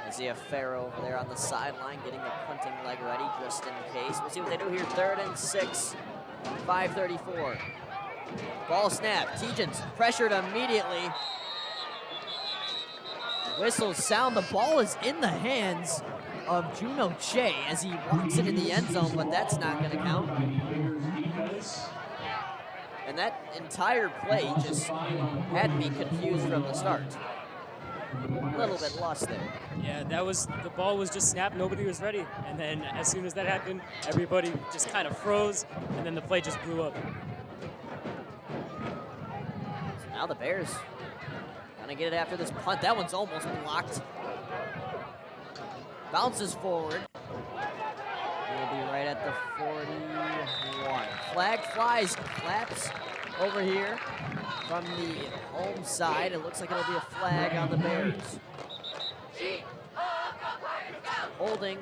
Isaiah Farrow over there on the sideline getting the punting leg ready just in case. We'll see what they do here. 3rd and 6. 5:34. Ball snap. Cajuns pressured immediately. Whistles sound. The ball is in the hands of Juno Che as he walks into the end zone, but that's not going to count. And that entire play just had me confused from the start. A little bit lost there. Yeah, the ball was just snapped. Nobody was ready. And then as soon as that happened, everybody just kind of froze, and then the play just blew up. So now the Bears gonna get it after this punt. That one's almost blocked. Bounces forward. It'll be right at the 41. Flag flies, claps over here from the home side. It looks like it'll be a flag on the Bears. Holding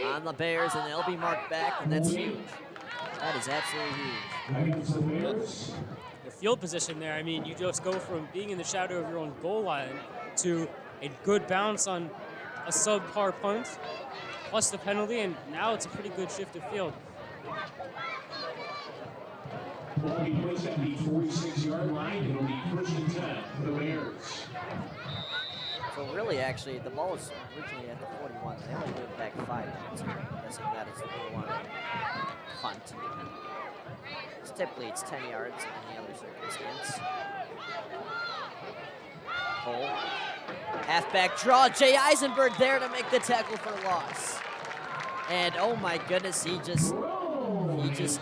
on the Bears, and they'll be marked back, and that's huge. That is absolutely huge. The field position there, I mean, you just go from being in the shadow of your own goal line to a good bounce on a subpar punt, plus the penalty, and now it's a pretty good shift of field. Will be placed at the 46-yard line. It'll be first and 10 for the Bears. So really, actually, the ball was originally at the 41. They only moved back 5 yards. I'm guessing that is the goal line punt. Typically, it's 10 yards in any other circumstance. Cole. Halfback draw. Jay Eisenberg there to make the tackle for loss. And oh my goodness, he just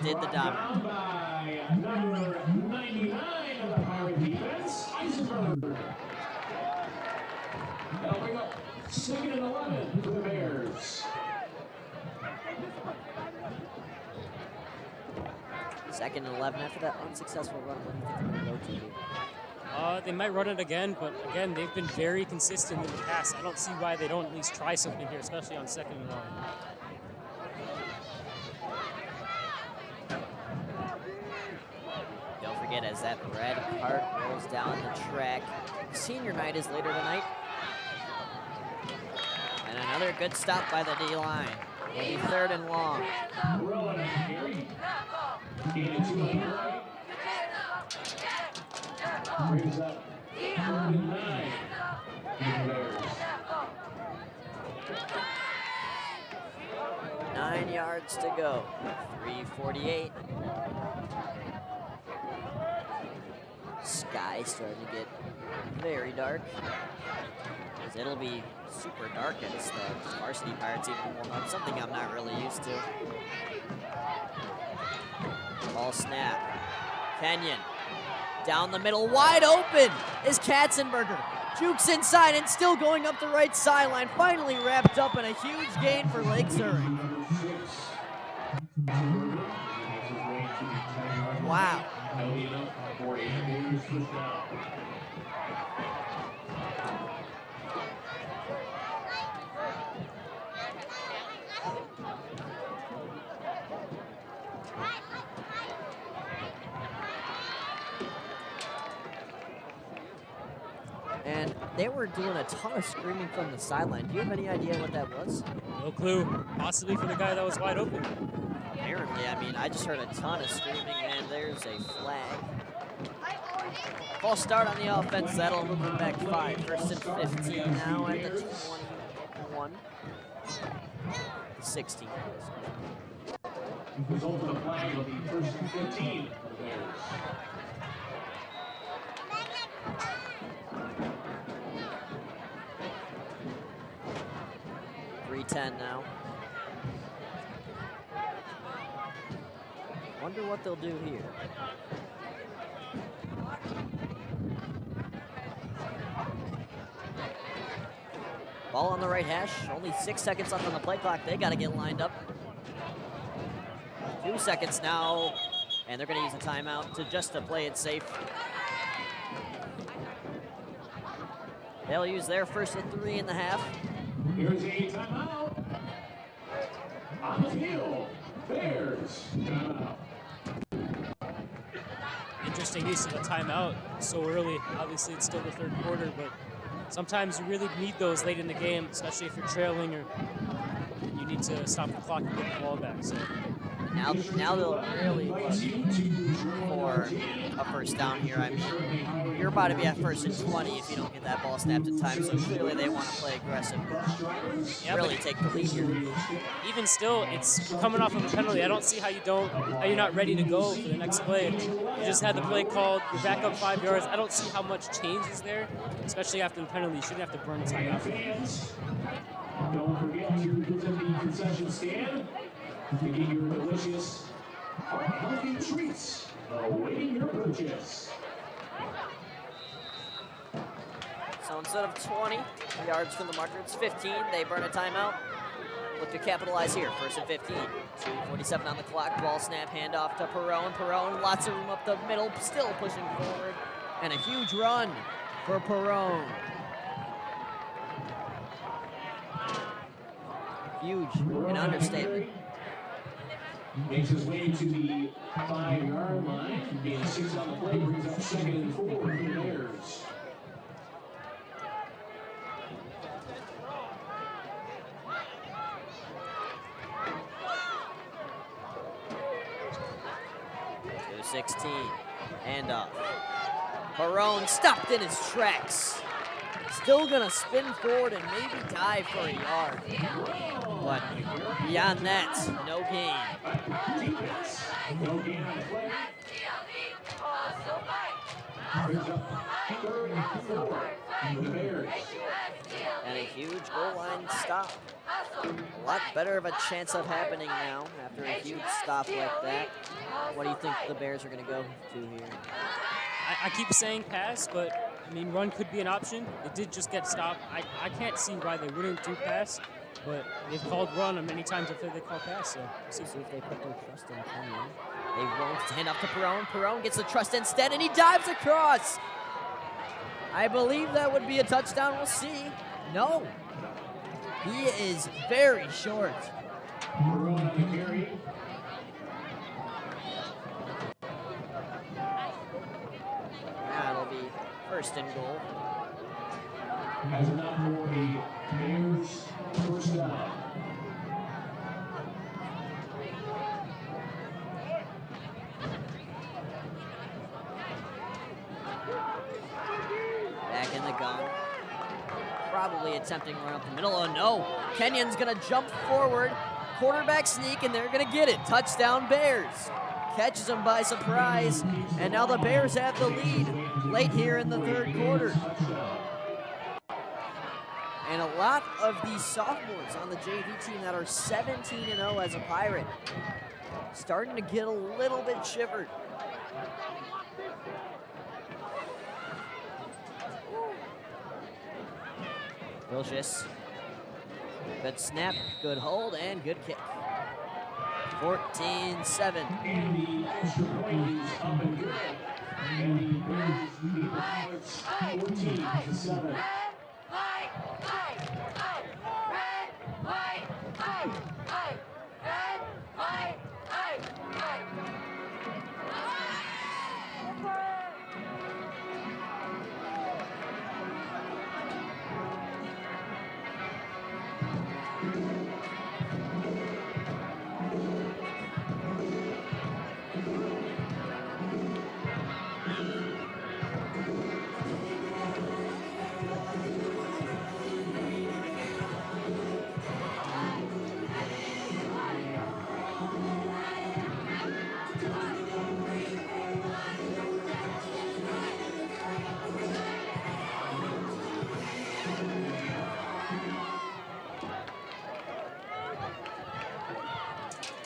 did the domino. By number 99 of the Pirate defense, Eisenberg. That'll bring up 2nd and 11 for the Bears. 2nd and 11 after that unsuccessful run. What do you think they're going to go to here? They might run it again, but again, they've been very consistent in the past. I don't see why they don't at least try something here, especially on 2nd and 1. Don't forget, as that red cart rolls down the track, senior night is later tonight. And another good stop by the D-line. Maybe 3rd and long. Brings up 3rd and 9. Bears. 9 yards to go. 3:48. Sky starting to get very dark. Because it'll be super dark as the varsity Pirates even warm up. Something I'm not really used to. Ball snap. Kenyon. Down the middle, wide open is Katzenberger. Jukes inside and still going up the right sideline. Finally wrapped up in a huge gain for Lake Zurich. Wow. And they were doing a ton of screaming from the sideline. Do you have any idea what that was? No clue. Possibly for the guy that was wide open. Apparently, I mean, I just heard a ton of screaming, and there's a flag. False start on the offense. That'll move them back 5. 1st and 15 now at the 21. 16. Result of the flag will be 1st and 15 for the Bears. .310 now. Wonder what they'll do here. Ball on the right hash. Only 6 seconds left on the play clock. They got to get lined up. 2 seconds now, and they're going to use a timeout to play it safe. They'll use their 1st and 3.5. Here's a timeout. On the field, Bears timeout. Interesting use of a timeout so early. Obviously, it's still the 3rd quarter, but sometimes you really need those late in the game, especially if you're trailing or you need to stop the clock and get the ball back. So now they'll really look for a 1st down here. I mean, you're about to be at 1st and 20 if you don't get that ball snapped in time. So clearly they want to play aggressive. Yeah, really take the lead here. Even still, it's coming off of a penalty. I don't see how you're not ready to go for the next play. You just had the play called. You're back up 5 yards. I don't see how much change is there, especially after the penalty. You shouldn't have to burn time out. Don't forget to visit the concession stand to get your delicious, healthy treats awaiting your purchase. So instead of 20 yards from the marker, it's 15. They burn a timeout. look to capitalize here. 1st and 15. 2:47 on the clock. Ball snap, handoff to Perone. Perone, lots of room up the middle, still pushing forward. And a huge run for Perone. Huge, an understatement. Makes his way to the 5-yard line. Being 6 on the play, brings up 2nd and 4 for the Bears. To 16, handoff. Perone stopped in his tracks. Still gonna spin forward and maybe dive for a yard. But beyond that, no gain. No gain on the play. Brings up 3rd and 4 for the Bears. And a huge goal line stop. A lot better of a chance of happening now after a huge stop like that. What do you think the Bears are going to go to here? I keep saying pass, but I mean, run could be an option. It did just get stopped. I can't see why they wouldn't do pass, but they've called run many times after they call pass, so see if they put their trust in Kenyon. They won't. Hand off to Perone. Perone gets the trust instead, and he dives across. I believe that would be a touchdown. We'll see. No. He is very short. Perone on the carry. That'll be 1st and goal. Has enough for the Bears 1st down. Back in the gun. Probably attempting run up the middle. Oh no, Kenyon's gonna jump forward. Quarterback sneak, and they're gonna get it. Touchdown Bears. Catches them by surprise, and now the Bears have the lead late here in the 3rd quarter. And a lot of these sophomores on the JV team that are 17-0 as a Pirate starting to get a little bit shivered. Vilches. Good snap, good hold, and good kick. 14-7. And the extra point is up and good. And the Bears lead the Pirates 14-7.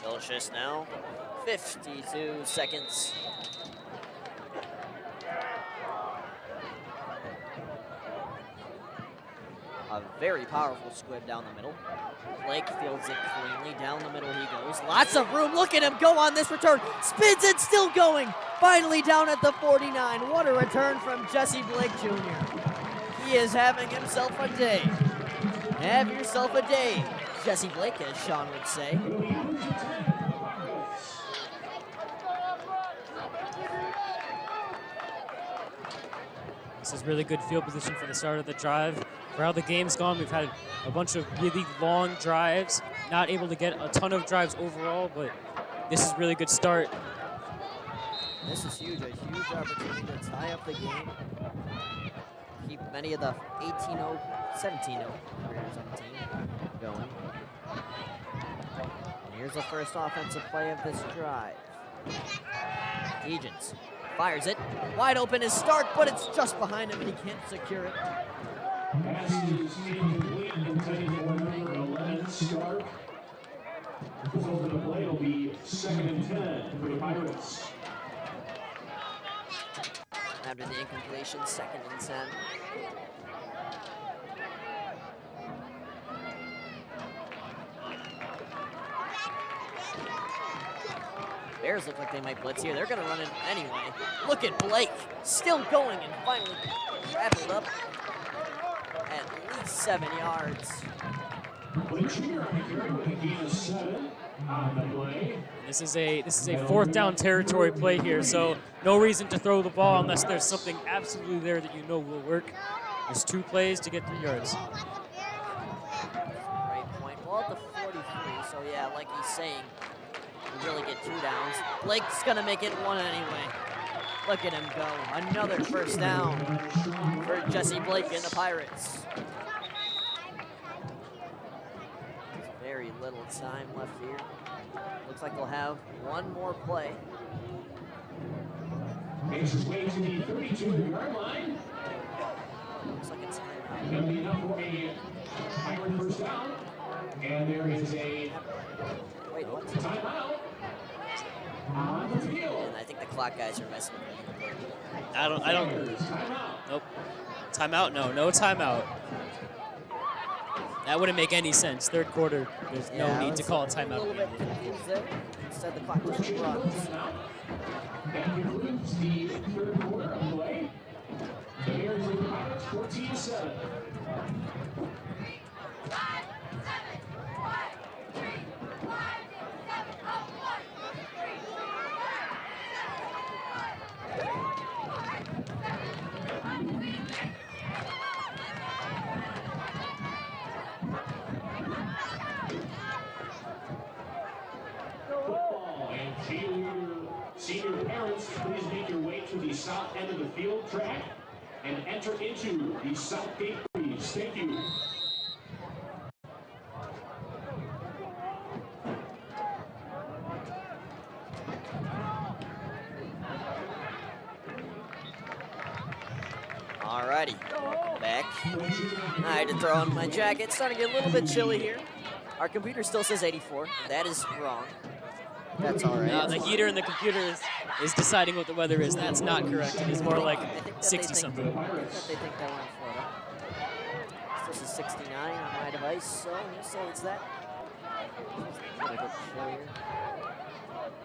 Vilches now, 52 seconds. A very powerful squib down the middle. Blake fields it cleanly. Down the middle he goes. Lots of room. Look at him go on this return. Spins it, still going. Finally down at the 49. What a return from Jesse Blake Jr. He is having himself a day. Have yourself a day, Jesse Blake, as Sean would say. This is really good field position for the start of the drive. For how the game's gone, we've had a bunch of really long drives, not able to get a ton of drives overall, but this is a really good start. This is huge, a huge opportunity to tie up the game. Keep many of the 18-0, 17-0 careers on the team going. And here's the first offensive play of this drive. Egens fires it. Wide open is Stark, but it's just behind him and he can't secure it. Pass is incomplete, intended for number 11, Stark. Result of the play will be 2nd and 10 for the Pirates. After the incompletion, 2nd and 10. Bears look like they might blitz here. They're going to run it anyway. Look at Blake, still going and finally rattled up at least 7 yards. Blake Jr. on the carry with a gain of 7 on the play. This is a 4th down territory play here, so no reason to throw the ball unless there's something absolutely there that you know will work. There's 2 plays to get 3 yards. Great point. Ball at the 43, so yeah, like he's saying, you really get 2 downs. Blake's gonna make it 1 anyway. Look at him go. Another 1st down for Jesse Blake and the Pirates. Very little time left here. Looks like they'll have 1 more play. Makes his way to the 32-yard line. Looks like it's timeout. That'll be enough for a Pirate 1st down. And there is a Wait, what? timeout on the field. And I think the clock guys are messing with me. I don't. Timeout. Nope. Timeout? No timeout. That wouldn't make any sense. 3rd quarter, there's no need to call a A timeout. little bit confused there. Instead, the clock just runs. That concludes the 3rd quarter of play. The Bears lead the Pirates 14-7. Senior parents, please make your way to the south end of the field track and enter into the south gate, please. Thank you. Alrighty, back. I had to throw on my jacket. It's starting to get a little bit chilly here. Our computer still says 84. That is wrong. That's all right. The heater in the computer is deciding what the weather is. That's not correct. It is more like I think that 60-something. I think that they think that we're in Florida. This is 69 on my device, so you say it's that. It's a little bit chillier.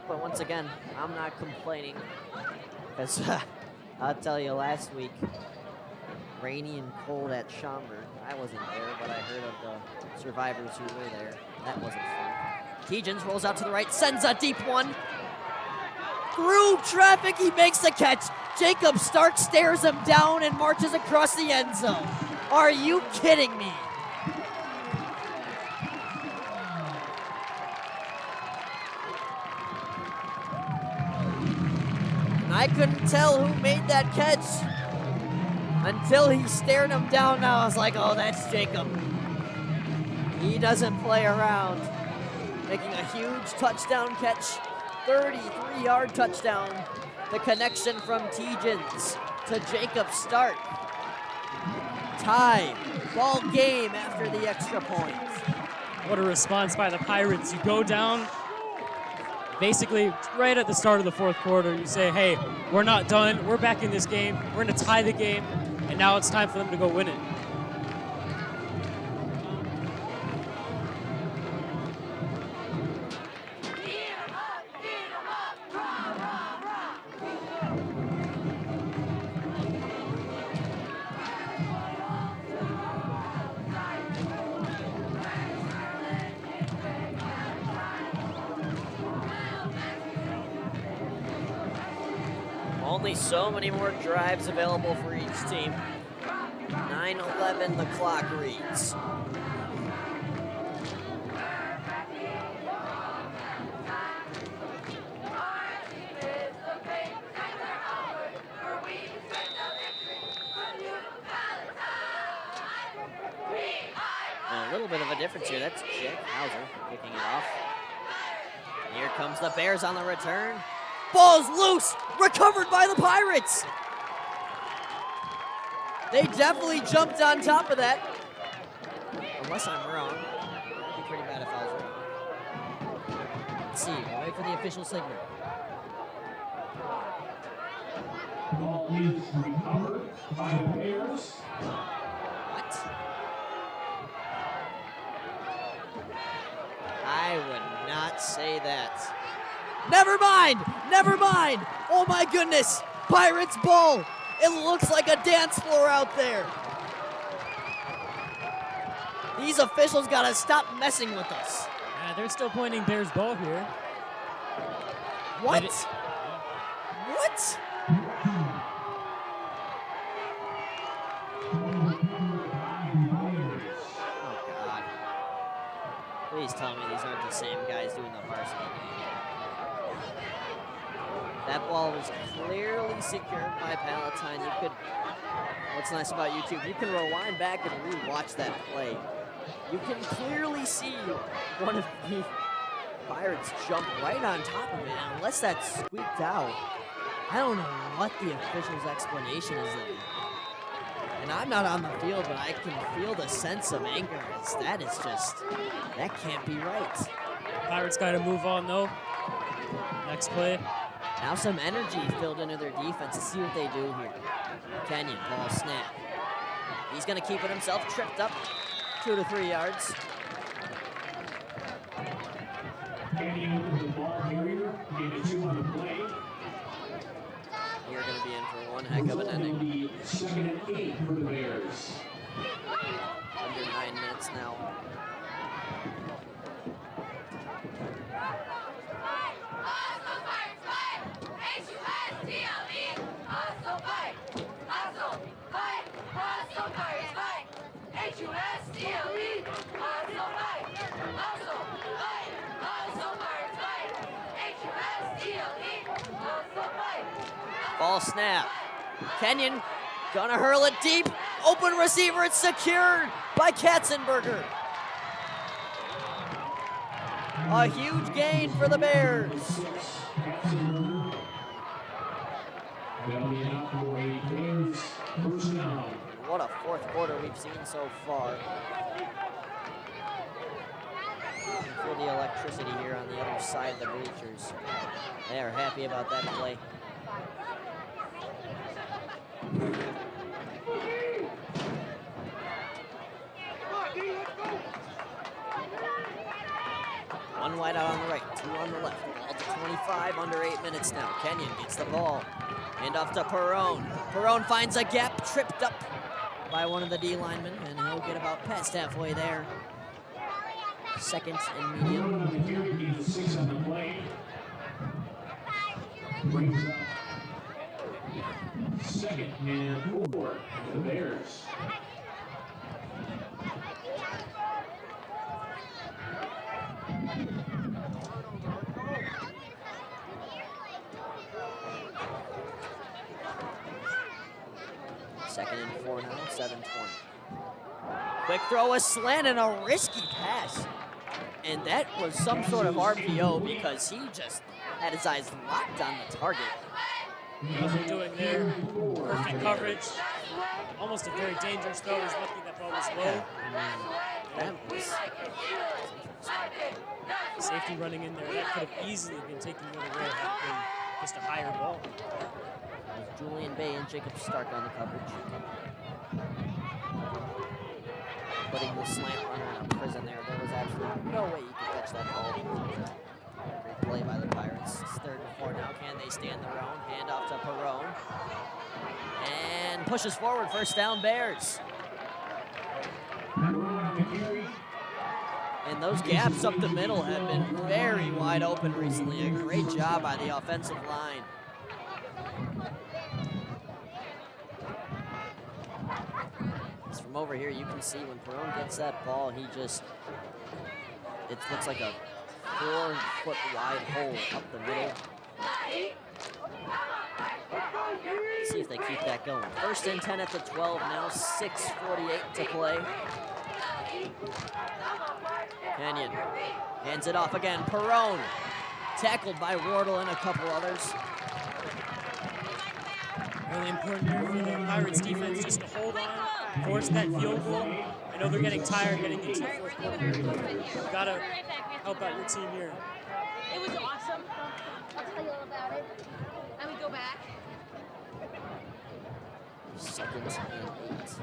But once again, I'm not complaining. Because I'll tell you, last week, rainy and cold at Schaumburg. I wasn't there, but I heard of the survivors who were there. That wasn't fun. Tegens rolls out to the right, sends a deep one. Through traffic, he makes the catch. Jacob Stark stares him down and marches across the end zone. Are you kidding me? And I couldn't tell who made that catch until he stared him down. Now I was like, oh, that's Jacob. He doesn't play around. Making a huge touchdown catch, 33-yard touchdown. The connection from Tegens to Jacob Stark. Tie, ball game after the extra point. What a response by the Pirates. You go down basically right at the start of the 4th quarter. You say, hey, we're not done. We're back in this game. We're going to tie the game. And now it's time for them to go win it. Only so many more drives available for each team. 9:11 the clock reads. And a little bit of a difference here. That's Jack Hauser kicking it off. Here comes the Bears on the return. Ball's loose, recovered by the Pirates. They definitely jumped on top of that. Unless I'm wrong. That'd be pretty bad if I was wrong. Let's see, we'll wait for the official signal. Ball is recovered by the Bears. What? I would not say that. Never mind. Never mind. Oh my goodness. Pirates ball. It looks like a dance floor out there. These officials gotta stop messing with us. Yeah, they're still pointing Bears ball here. What? What? Oh God. Please tell me these aren't the same guys doing the varsity game. That ball was clearly secured by Palatine. What's nice about YouTube, you can rewind back and re-watch that play. You can clearly see one of the Pirates jump right on top of it, and unless that's squeaked out, I don't know what the official's explanation is there. And I'm not on the field, but I can feel the sense of anger as that is just, that can't be right. Pirates got to move on though. Next play. Now some energy filled into their defense. Let's see what they do here. Kenyon, ball snap. He's gonna keep it himself, tripped up 2 to 3 yards. Kenyon, the ball carrier, gain 2 on the play. You're gonna be in for one heck of an ending. 2nd and 8 for the Bears. Under 9 minutes now. Ball snap. Kenyon gonna hurl it deep. Open receiver, it's secured by Katzenberger. A huge gain for the Bears. What a fourth quarter we've seen so far. You can feel the electricity here on the other side of the bleachers. They are happy about that play. One wide out on the right, 2 on the left. Ball to 25, under 8 minutes now. Kenyon gets the ball. Hand off to Perrone. Perrone finds a gap, tripped up by one of the D linemen, and he'll get about past halfway there. 2nd and medium. 6 on the play. Brings up 2nd and 4 for the Bears. Second and 4 now, 7:20. Quick throw, a slant, and a risky pass. And that was some sort of RPO because he just had his eyes locked on the target. What they're doing there, perfect coverage. Almost a very dangerous throw. He's lucky that ball was low. That was Safety running in there. That could have easily been taken the other way had it been just a higher ball. Julian Bay and Jacob Stark on the coverage. Putting the slant runner in a prison there. There was absolutely no way you could catch that ball. Great play by the Pirates. It's 3rd and 4 now. Can they stand their own? Hand off to Perrone. And pushes forward. 1st down, Bears. And those gaps up the middle have been very wide open recently. A great job by the offensive line. From over here, you can see when Perrone gets that ball, it looks like a 4-foot wide hole up the middle. Let's see if they keep that going. 1st and 10 at the 12, now 6:48 to play. Kenyon hands it off again. Perrone tackled by Wardle and a couple others. Really important here for the Pirates defense just to hold on, force that field goal. I know they're getting tired getting into the 4th quarter. You've got to help out your team here. It was awesome. I'll tell you all about it. And we go back. 2nd and 8.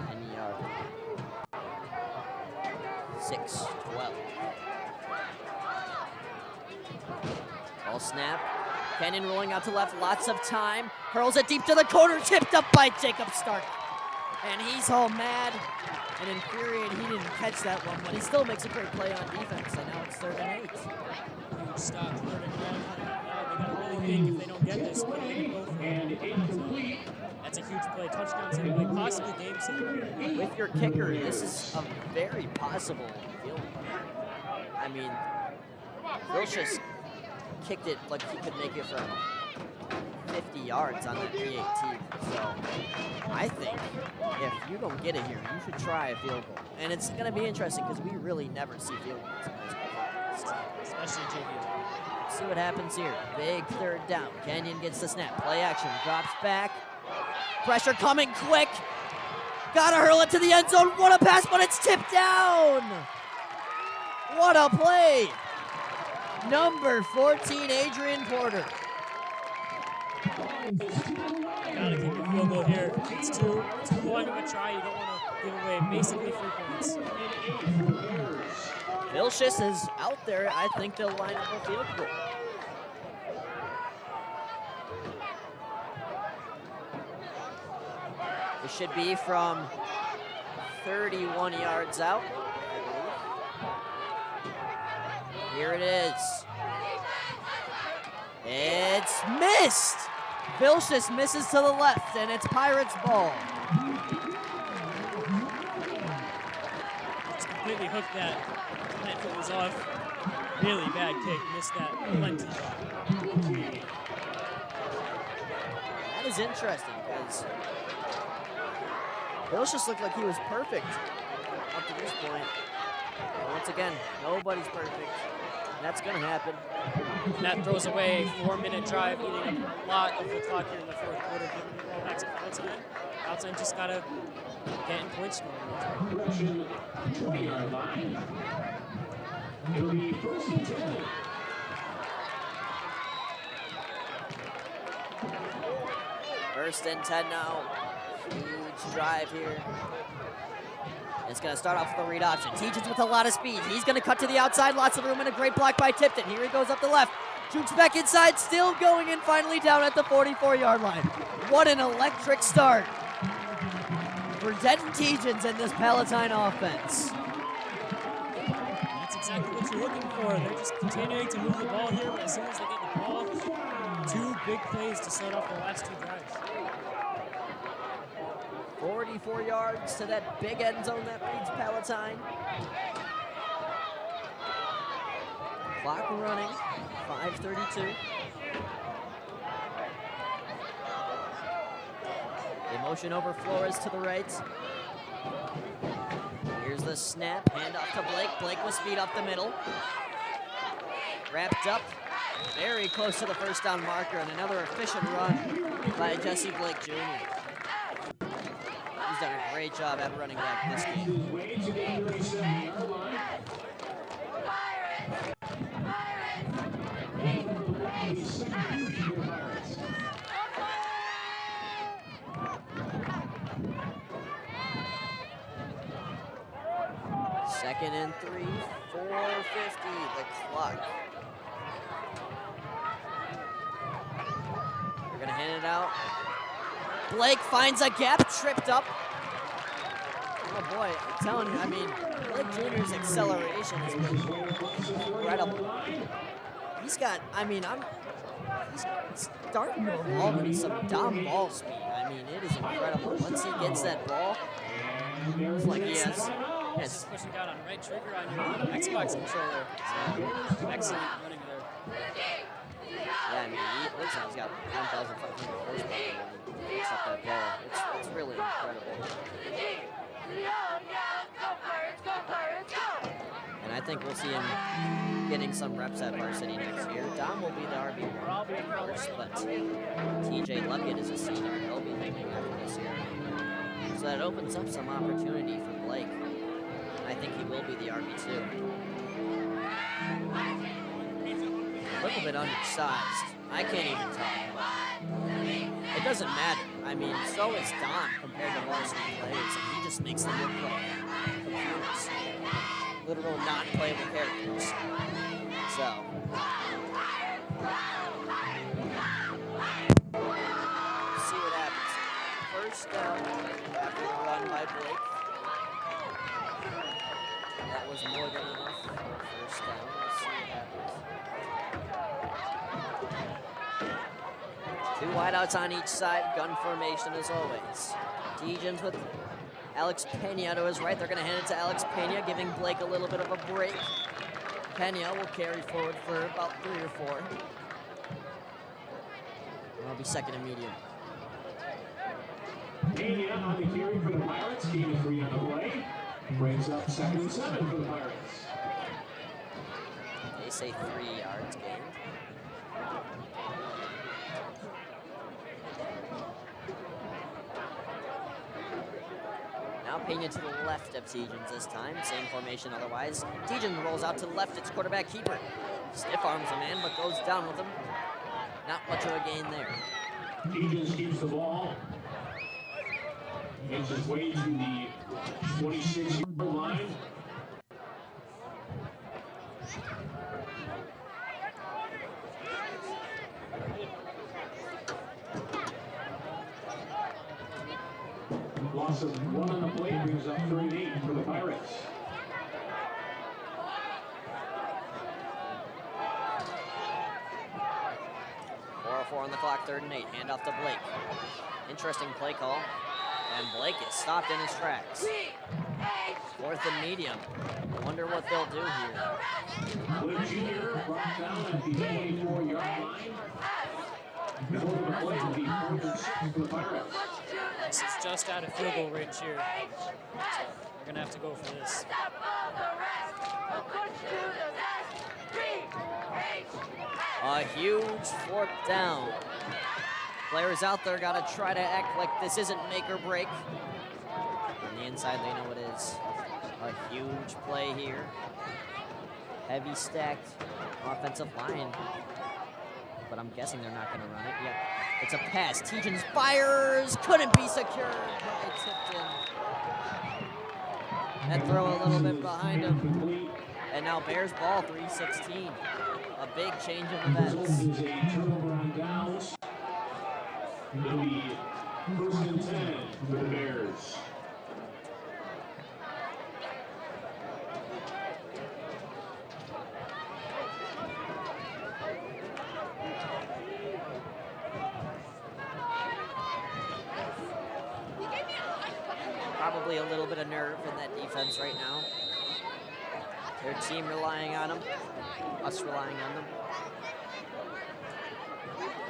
10-yard. 6-12. Ball snap. Kenyon rolling out to left, lots of time. Hurls it deep to the corner, tipped up by Jacob Stark. And he's all mad and infuriated he didn't catch that one, but he still makes a great play on defense, and now it's 3rd and 8. Huge stop, 3rd and 1. They got to really think if they don't get this, what are they going to go for? And incomplete. That's a huge play. Touchdown to possibly game saver. With your kicker, this is a very possible field goal. I mean, Vilchis kicked it like he could make it from 50 yards on that PAT. So I think if you don't get it here, you should try a field goal. And it's going to be interesting because we really never see field goals in high school. Especially JV. See what happens here. Big 3rd down. Kenyon gets the snap. Play action. Drops back. Pressure coming quick. Gotta hurl it to the end zone. What a pass, but it's tipped down. What a play. Number 14, Adrian Porter. Gotta keep the field goal here. It's too long of a try. You don't want to give away basically 3 points. Vilchis is out there. I think they'll line up a field goal. It should be from 31 yards out, I believe. Here it is. It's missed. Vilchis misses to the left, and it's Pirates ball. Just completely hooked that. That foot was off. Really bad kick. Missed that plenty. That is interesting because Vilchis looked like he was perfect up to this point. But once again, nobody's perfect. That's going to happen. That throws away a 4-minute drive, eating up a lot of the clock here in the 4th quarter. Giving the ball back to Palatine. Palatine just got to get in point scoring. Russian 20-yard line. It'll be 1st and 10. First and 10 now. Huge drive here. It's going to start off with a read option. Teaches with a lot of speed. He's going to cut to the outside. Lots of room and a great block by Tipton. Here he goes up the left. Jukes back inside. Still going and finally down at the 44-yard line. What an electric start for Denton Teagens and this Palatine offense. That's exactly what you're looking for. They're just continuing to move the ball here, but as soon as they get the ball, 2 big plays to start off the last 2 drives. 44 yards to that big end zone that reads Palatine. Clock running, 5:32. They motion over Flores to the right. Here's the snap, hand off to Blake. Blake with speed up the middle. Wrapped up, very close to the 1st down marker, and another efficient run by Jesse Blake Jr. He's done a great job at running back this game. Second and 3, 4:50, the clock. They're gonna hand it out. Blake finds a gap, tripped up. Oh boy, I'm telling you, I mean, Blake Jr.'s acceleration has been incredible. He's got, I mean, he's starting to evolve into some dumb ball speed. I mean, it is incredible. Once he gets that ball, it's like he has. Just pushing down on right trigger on your Xbox controller. So, excellent running there. Yeah, I mean, he looks like he's got 1,500 horsepower when he picks up that ball. It's really incredible. And I think we'll see him getting some reps at varsity next year. Dom will be the RB1, of course, but TJ Luckett is a senior. He'll be leaving after this year. So that opens up some opportunity for Blake. I think he will be the RB2. A little bit undersized. I can't even talk about it. It doesn't matter. I mean, so is Dom compared to varsity players, and he just makes them look like computers. Literal non-playable characters. So, by Blake. That was more than enough for a first down. Let's see what happens. Two wideouts on each side, gun formation as always. Degens with Alex Pena to his right. They're going to hand it to Alex Pena, giving Blake a little bit of a break. Pena will carry forward for about 3 or 4. It'll be second and medium. Pena on the carry for the Pirates. Gain of 3 on the play. Brings up 2nd and 7 for the Pirates. They say 3 yards gained. Now Pena to the left of Degens this time. Same formation otherwise. Degens rolls out to the left. It's quarterback keeper. Stiff arms a man, but goes down with him. Not much of a gain there. Degens keeps the ball. Makes his way to the 26-yard line. Loss of 1 on the play brings up 3 and 8 for the Pirates. Four on the clock, 3rd and 8. Hand off to Blake. Interesting play call. And Blake is stopped in his tracks. 4th and medium. Wonder what they'll do here. Blake Jr. brought down at the 24-yard line. Before the play will be 4th and 6 for the Pirates. This is just out of field goal range here. So they're going to have to go for this. A huge 4th down. Players out there got to try to act like this isn't make or break. On the inside, they know it is. A huge play here. Heavy stacked offensive line. But I'm guessing they're not going to run it. Yeah, it's a pass. Degens fires. Couldn't be secured by Tipton. That throw a little bit behind him. And now Bears ball, 3:16. A big change of events. Is a turnover on downs. It'll be 1st and 10 for the Bears. Probably a little bit of nerve in that defense right now. Their team relying on them, us relying on them. I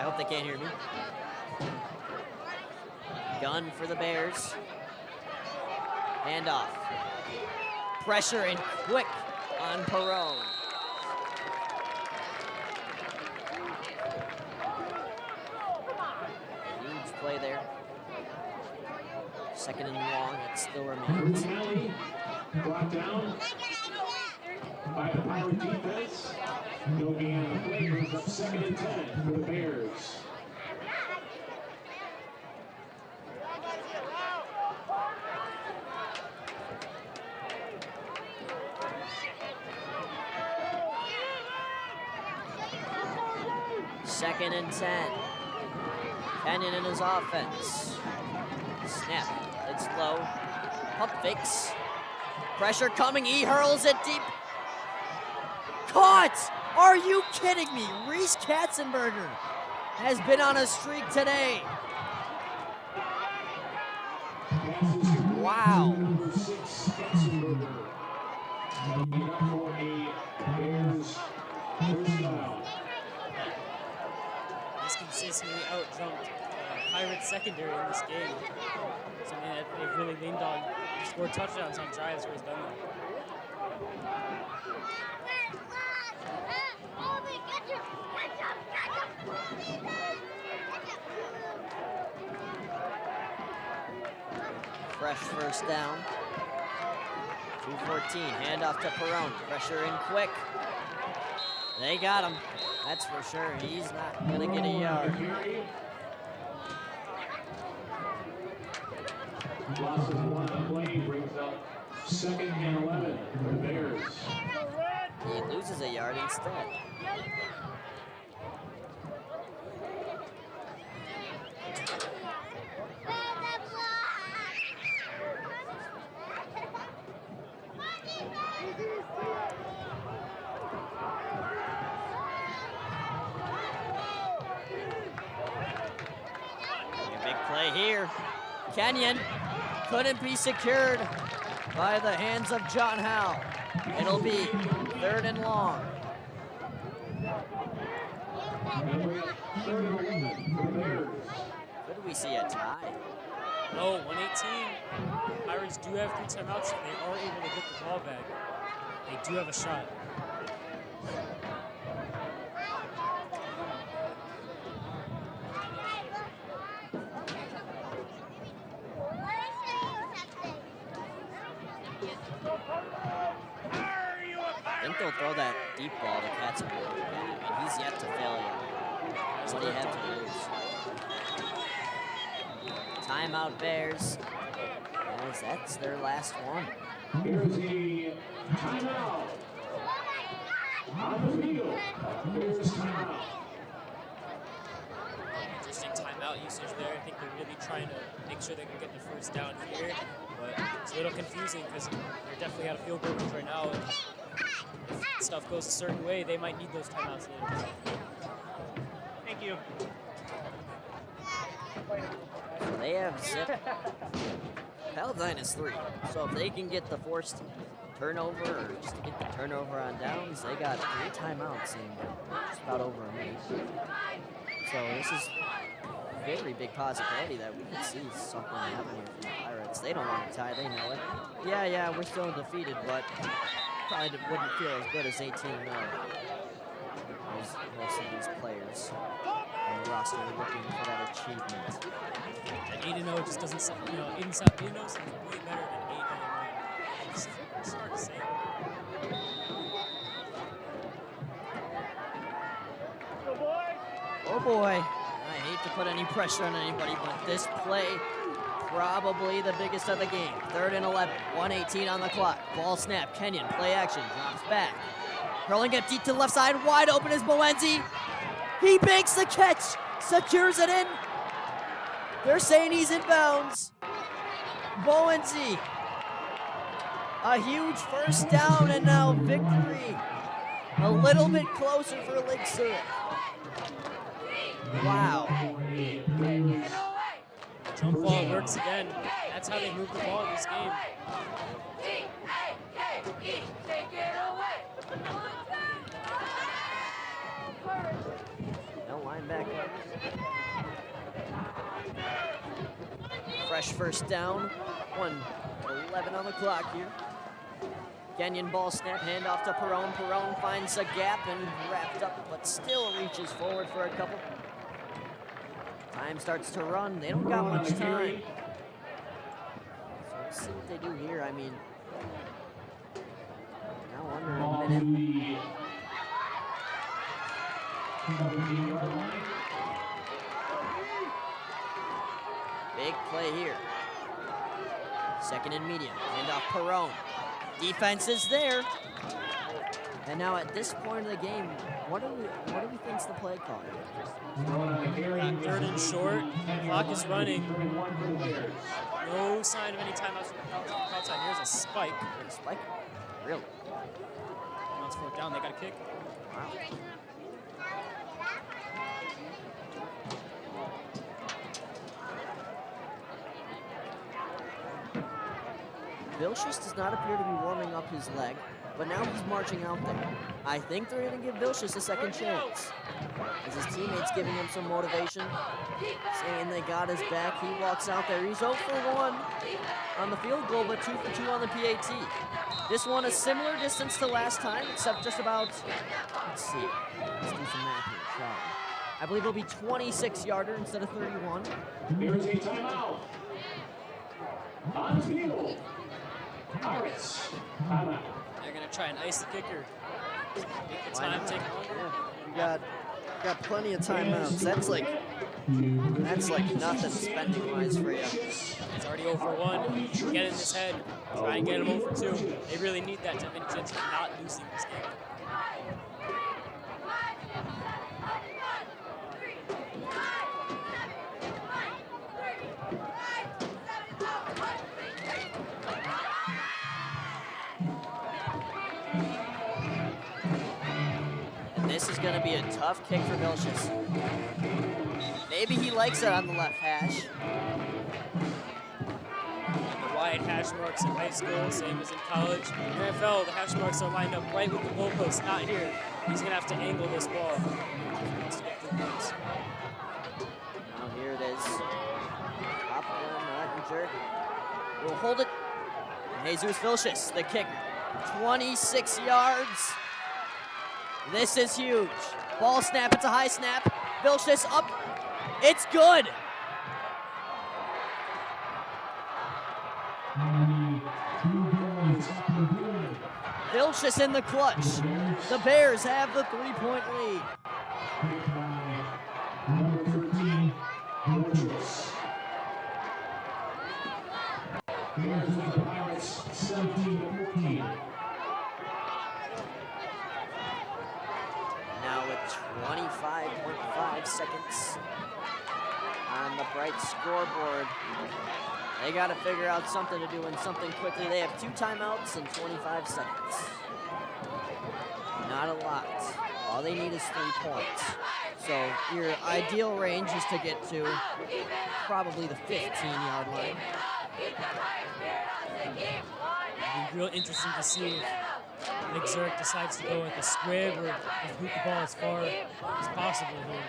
hope they can't hear me. Gun for the Bears. Hand off. Pressure and quick on Perone. Huge play there. 2nd and long, it still remains. Brought down by the Pirate defense. No gain on the play, brings up 2nd and 10 for the Bears. Second and 10. Kenyon in his offense. Snap. It's low. Pump fakes. Pressure coming. He hurls it deep. Caught! Are you kidding me? Reese Katzenberger has been on a streak today. Wow. Number 6, Katzenberger. For a Bears first down. He's consistently out-jumped Pirates secondary in this game. Something that they've really leaned on. Scored touchdowns on drives where he's done that. Fresh first down. 2:14. Handoff to Perone. Pressure in quick. They got him. That's for sure. He's not going to get a yard. Loss of 1 on the play brings up 2nd and 11 for the Bears. He loses a yard instead. Play here. Kenyon couldn't be secured by the hands of John Howe. It'll be 3rd and long. Could we see a tie? No, 118. Pirates do have 3 timeouts. If they are able to get the ball back, they do have a shot. I think they'll throw that deep ball to Katzenberg. I mean, he's yet to fail yet. That's what he had to lose. Timeout Bears. As that's their last one. Here's the timeout. On the field. Here's timeout. Interesting timeout usage there. I think they're really trying to make sure they can get the first down here. But it's a little confusing because they're definitely out of field goal range right now. And if stuff goes a certain way, they might need those timeouts later. Thank you. They have zip. Palatine is 3. So if they can get the forced turnover or just to get the turnover on downs, they got 3 timeouts in just about over a minute. So this is a very big possibility that we could see something happen here from the Pirates. They don't want to tie, they know it. Yeah, we're still undefeated, but probably wouldn't feel as good as 18-0. As most of these players on the roster are looking for that achievement. And 8-0 just doesn't sound, 8-0 sounds way better than 8-0. It's hard to say. Oh boy, I hate to put any pressure on anybody, but this play, probably the biggest of the game. 3rd and 11, 1:18 on the clock. Ball snap, Kenyon, play action, drops back. Hurling it deep to the left side, wide open is Moenzi. He makes the catch, secures it in. They're saying he's in bounds. Moenzi, a huge first down and now victory. A little bit closer for Lake Zurich. Wow. Jump ball works again. That's how they move the ball in this game. No linebacker. Fresh first down. 1:11 on the clock here. Kenyon ball snap, handoff to Perone. Perone finds a gap and wrapped up, but still reaches forward for a couple. Time starts to run. They don't got much time. So let's see what they do here. I mean, now under a minute. Big play here. 2nd and medium. Handoff Perone. Defense is there. And now at this point of the game, what do we think's the play call? 3rd and short. Clock is running. No sign of any timeouts from the outside. Here's a spike. A spike? Really? Now it's 4th down. They got a kick. Wow. Vilcious does not appear to be warming up his leg, but now he's marching out there. I think they're going to give Vilcious a second chance. As his teammates giving him some motivation, saying they got his back. He walks out there. He's 0 for 1 on the field goal, but 2 for 2 on the PAT. This one a similar distance to last time, except just about, let's see, let's do some math here, shall we? I believe it'll be 26-yarder instead of 31. Here's a timeout. On the field. Pirates. Timeout. They're going to try and ice the kicker. Make the time take longer. Yeah, we got plenty of timeouts. That's like nothing spending-wise for you. It's already 0 for 1. Get in his head. Try and get him 0 for 2. They really need that to have any chance of not losing this game. this is going to be a tough kick for Vilches. Maybe he likes it on the left hash. The wide hash marks in high school, same as in college. In NFL, the hash marks are lined up right with the goalpost, not here. He's going to have to angle this ball to get good points. Now here it is. Jerk. Will hold it. Jesus Vilches, the kicker. 26 yards. This is huge. Ball snap, it's a high snap. Vilches up. It's good. Vilches in the clutch. The Bears have the 3-point lead. Number 13, Vilches. Bears with the Pirates, 17-14. Now with 25.5 seconds on the bright scoreboard. They got to figure out something to do and something quickly. They have 2 timeouts and 25 seconds. Not a lot. All they need is 3 points. So your ideal range is to get to probably the 15-yard line. It'll be real interesting to see if Zurich decides to go with a squib or just boot the ball as far as possible here.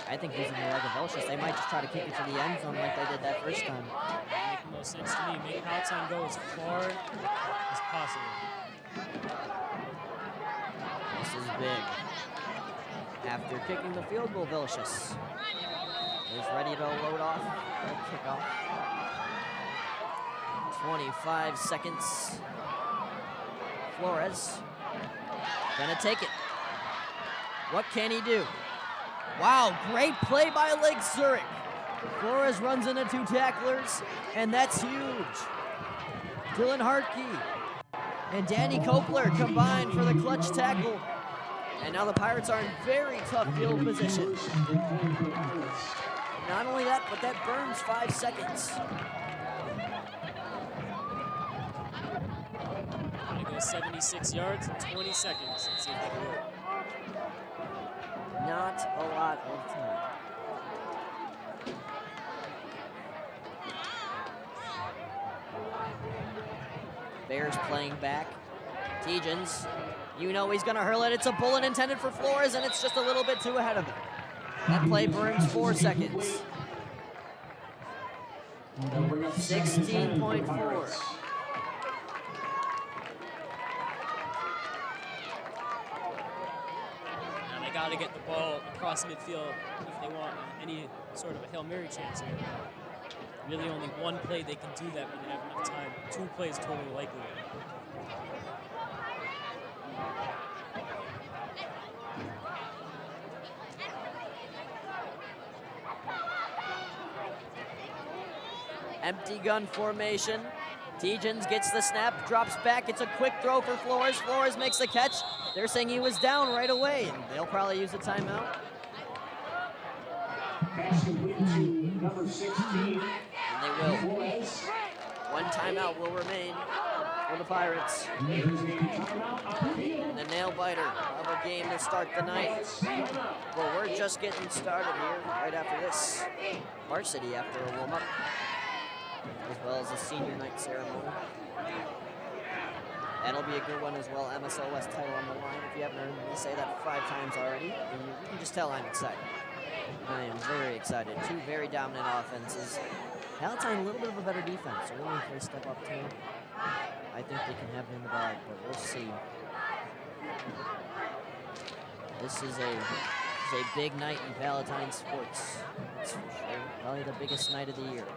I think using the leg of Vilches, they might just try to kick it to the end zone like they did that first time. Make the most sense to me. Make Palatine go as far as possible. This is big. After kicking the field goal, Vilches is ready to load off the kickoff. 25 seconds. Flores gonna take it. What can he do? Wow, great play by Lake Zurich. Flores runs into 2 tacklers, and that's huge. Dylan Hartke and Danny Kopler combined for the clutch tackle. And now the Pirates are in very tough field position. Not only that, but that burns 5 seconds. Gonna go 76 yards in 20 seconds. Let's see if they can do it. Not a lot of time. Bears playing back. Tegens, you know he's gonna hurl it. It's a bullet intended for Flores, and it's just a little bit too ahead of him. That play burns 4 seconds. 16.4. Got to get the ball across midfield if they want any sort of a Hail Mary chance here. Really only one play they can do that when they have enough time. 2 plays totally likely. Empty gun formation. Tegens gets the snap, drops back. It's a quick throw for Flores. Flores makes the catch. They're saying he was down right away, and they'll probably use a timeout. Pass complete to number 16. And they will. 1 timeout will remain for the Pirates. The nail biter of a game to start the night. But we're just getting started here right after this. Varsity after a warm-up, as well as a senior night ceremony. That'll be a good one as well. MSL West title on the line. If you haven't heard me say that 5 times already, then you can just tell I'm excited. I am very excited. 2 very dominant offenses. Palatine a little bit of a better defense. So really, if they step up too, I think they can have it in the bag, but we'll see. This is a big night in Palatine sports. That's for sure. Probably the biggest night of the year.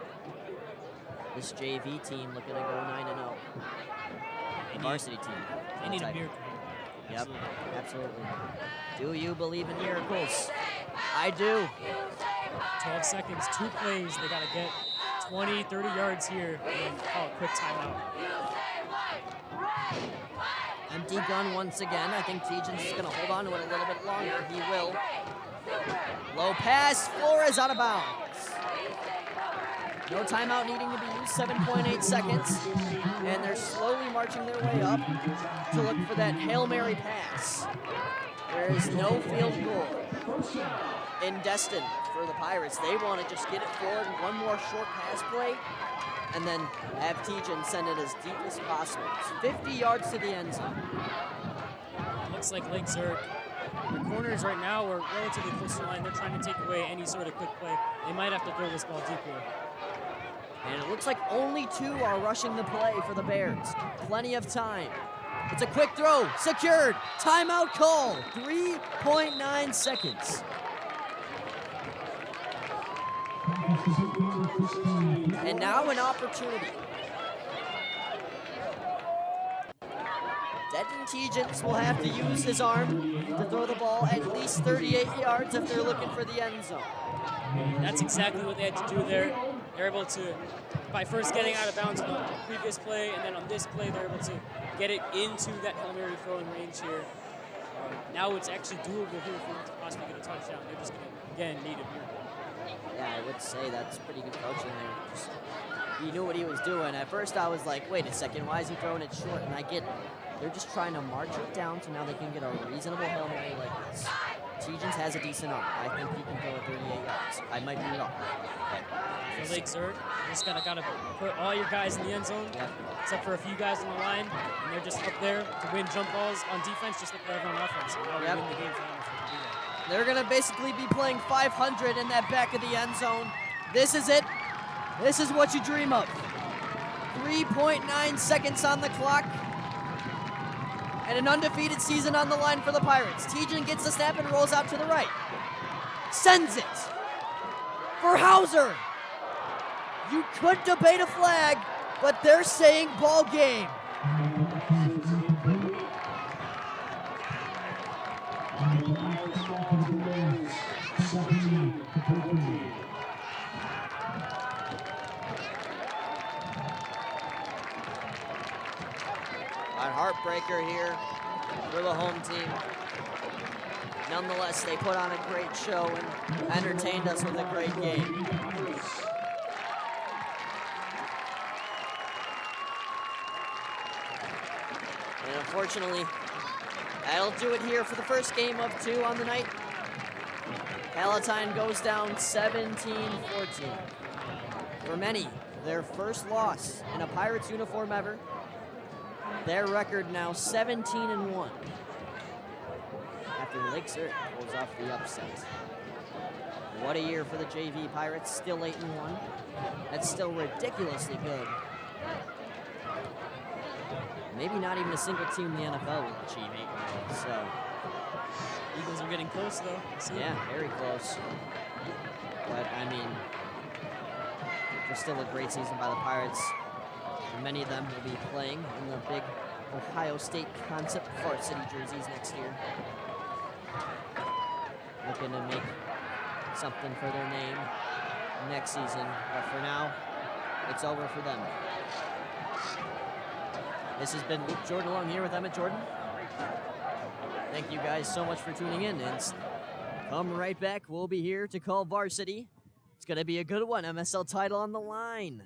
This JV team looking to go 9-0. Varsity team. They need a miracle. Yep, absolutely. Do you believe in miracles? I do. 12 seconds, 2 plays. They got to get 20, 30 yards here and call a quick timeout. Empty gun once again. I think Tegens is going to hold on to it a little bit longer. He will. Low pass. Flores out of bounds. No timeout needing to be used, 7.8 seconds. And they're slowly marching their way up to look for that Hail Mary pass. There is no field goal in destined for the Pirates. They want to just get it forward, one more short pass play, and then have Tejan send it as deep as possible. It's 50 yards to the end zone. Looks like Lake Zurich. The corners right now are relatively close to the line. They're trying to take away any sort of quick play. They might have to throw this ball deeper. And it looks like only 2 are rushing the play for the Bears. Plenty of time. It's a quick throw, secured, timeout call, 3.9 seconds. And now an opportunity. Denton Tejan will have to use his arm to throw the ball at least 38 yards if they're looking for the end zone. That's exactly what they had to do there. They're able to, by first getting out of bounds on the previous play, and then on this play, they're able to get it into that Hail Mary throwing range here. Now it's actually doable here for them to possibly get a touchdown. They're just going to, again, need a miracle. Yeah, I would say that's pretty good coaching there. He knew what he was doing. At first, I was like, wait a second, why is he throwing it short? And I get it. They're just trying to march it down so now they can get a reasonable Hail Mary like this. Tejan has a decent arm. I think he can throw it 38 yards. I might be wrong. For Lake Zurich, you just gotta put all your guys in the end zone, except for a few guys on the line, and they're just up there to win jump balls on defense, just like they have on offense. And now we win the game for them if they can do that. They're gonna basically be playing 500 in that back of the end zone. This is it. This is what you dream of. 3.9 seconds on the clock. And an undefeated season on the line for the Pirates. Tejan gets the snap and rolls out to the right. Sends it for Hauser. You could debate a flag, but they're saying ball game. A heartbreaker here for the home team. Nonetheless, they put on a great show and entertained us with a great game. And unfortunately, that'll do it here for the first game of 2 on the night. Palatine goes down 17-14. For many, their first loss in a Pirates uniform ever. Their record now 17-1. After Lake Zurich pulls off the upset. What a year for the JV Pirates, still 8-1. That's still ridiculously good. Maybe not even a single team in the NFL will achieve 8-1, so. Eagles are getting close though. Yeah, very close. But I mean, it's still a great season by the Pirates. And many of them will be playing in the big Ohio State concept varsity jerseys next year. Looking to make something for their name next season. But for now, it's over for them. This has been Luke Jorden along here with Emmet Jorden. Thank you guys so much for tuning in, and come right back. We'll be here to call varsity. It's going to be a good one. MSL title on the line.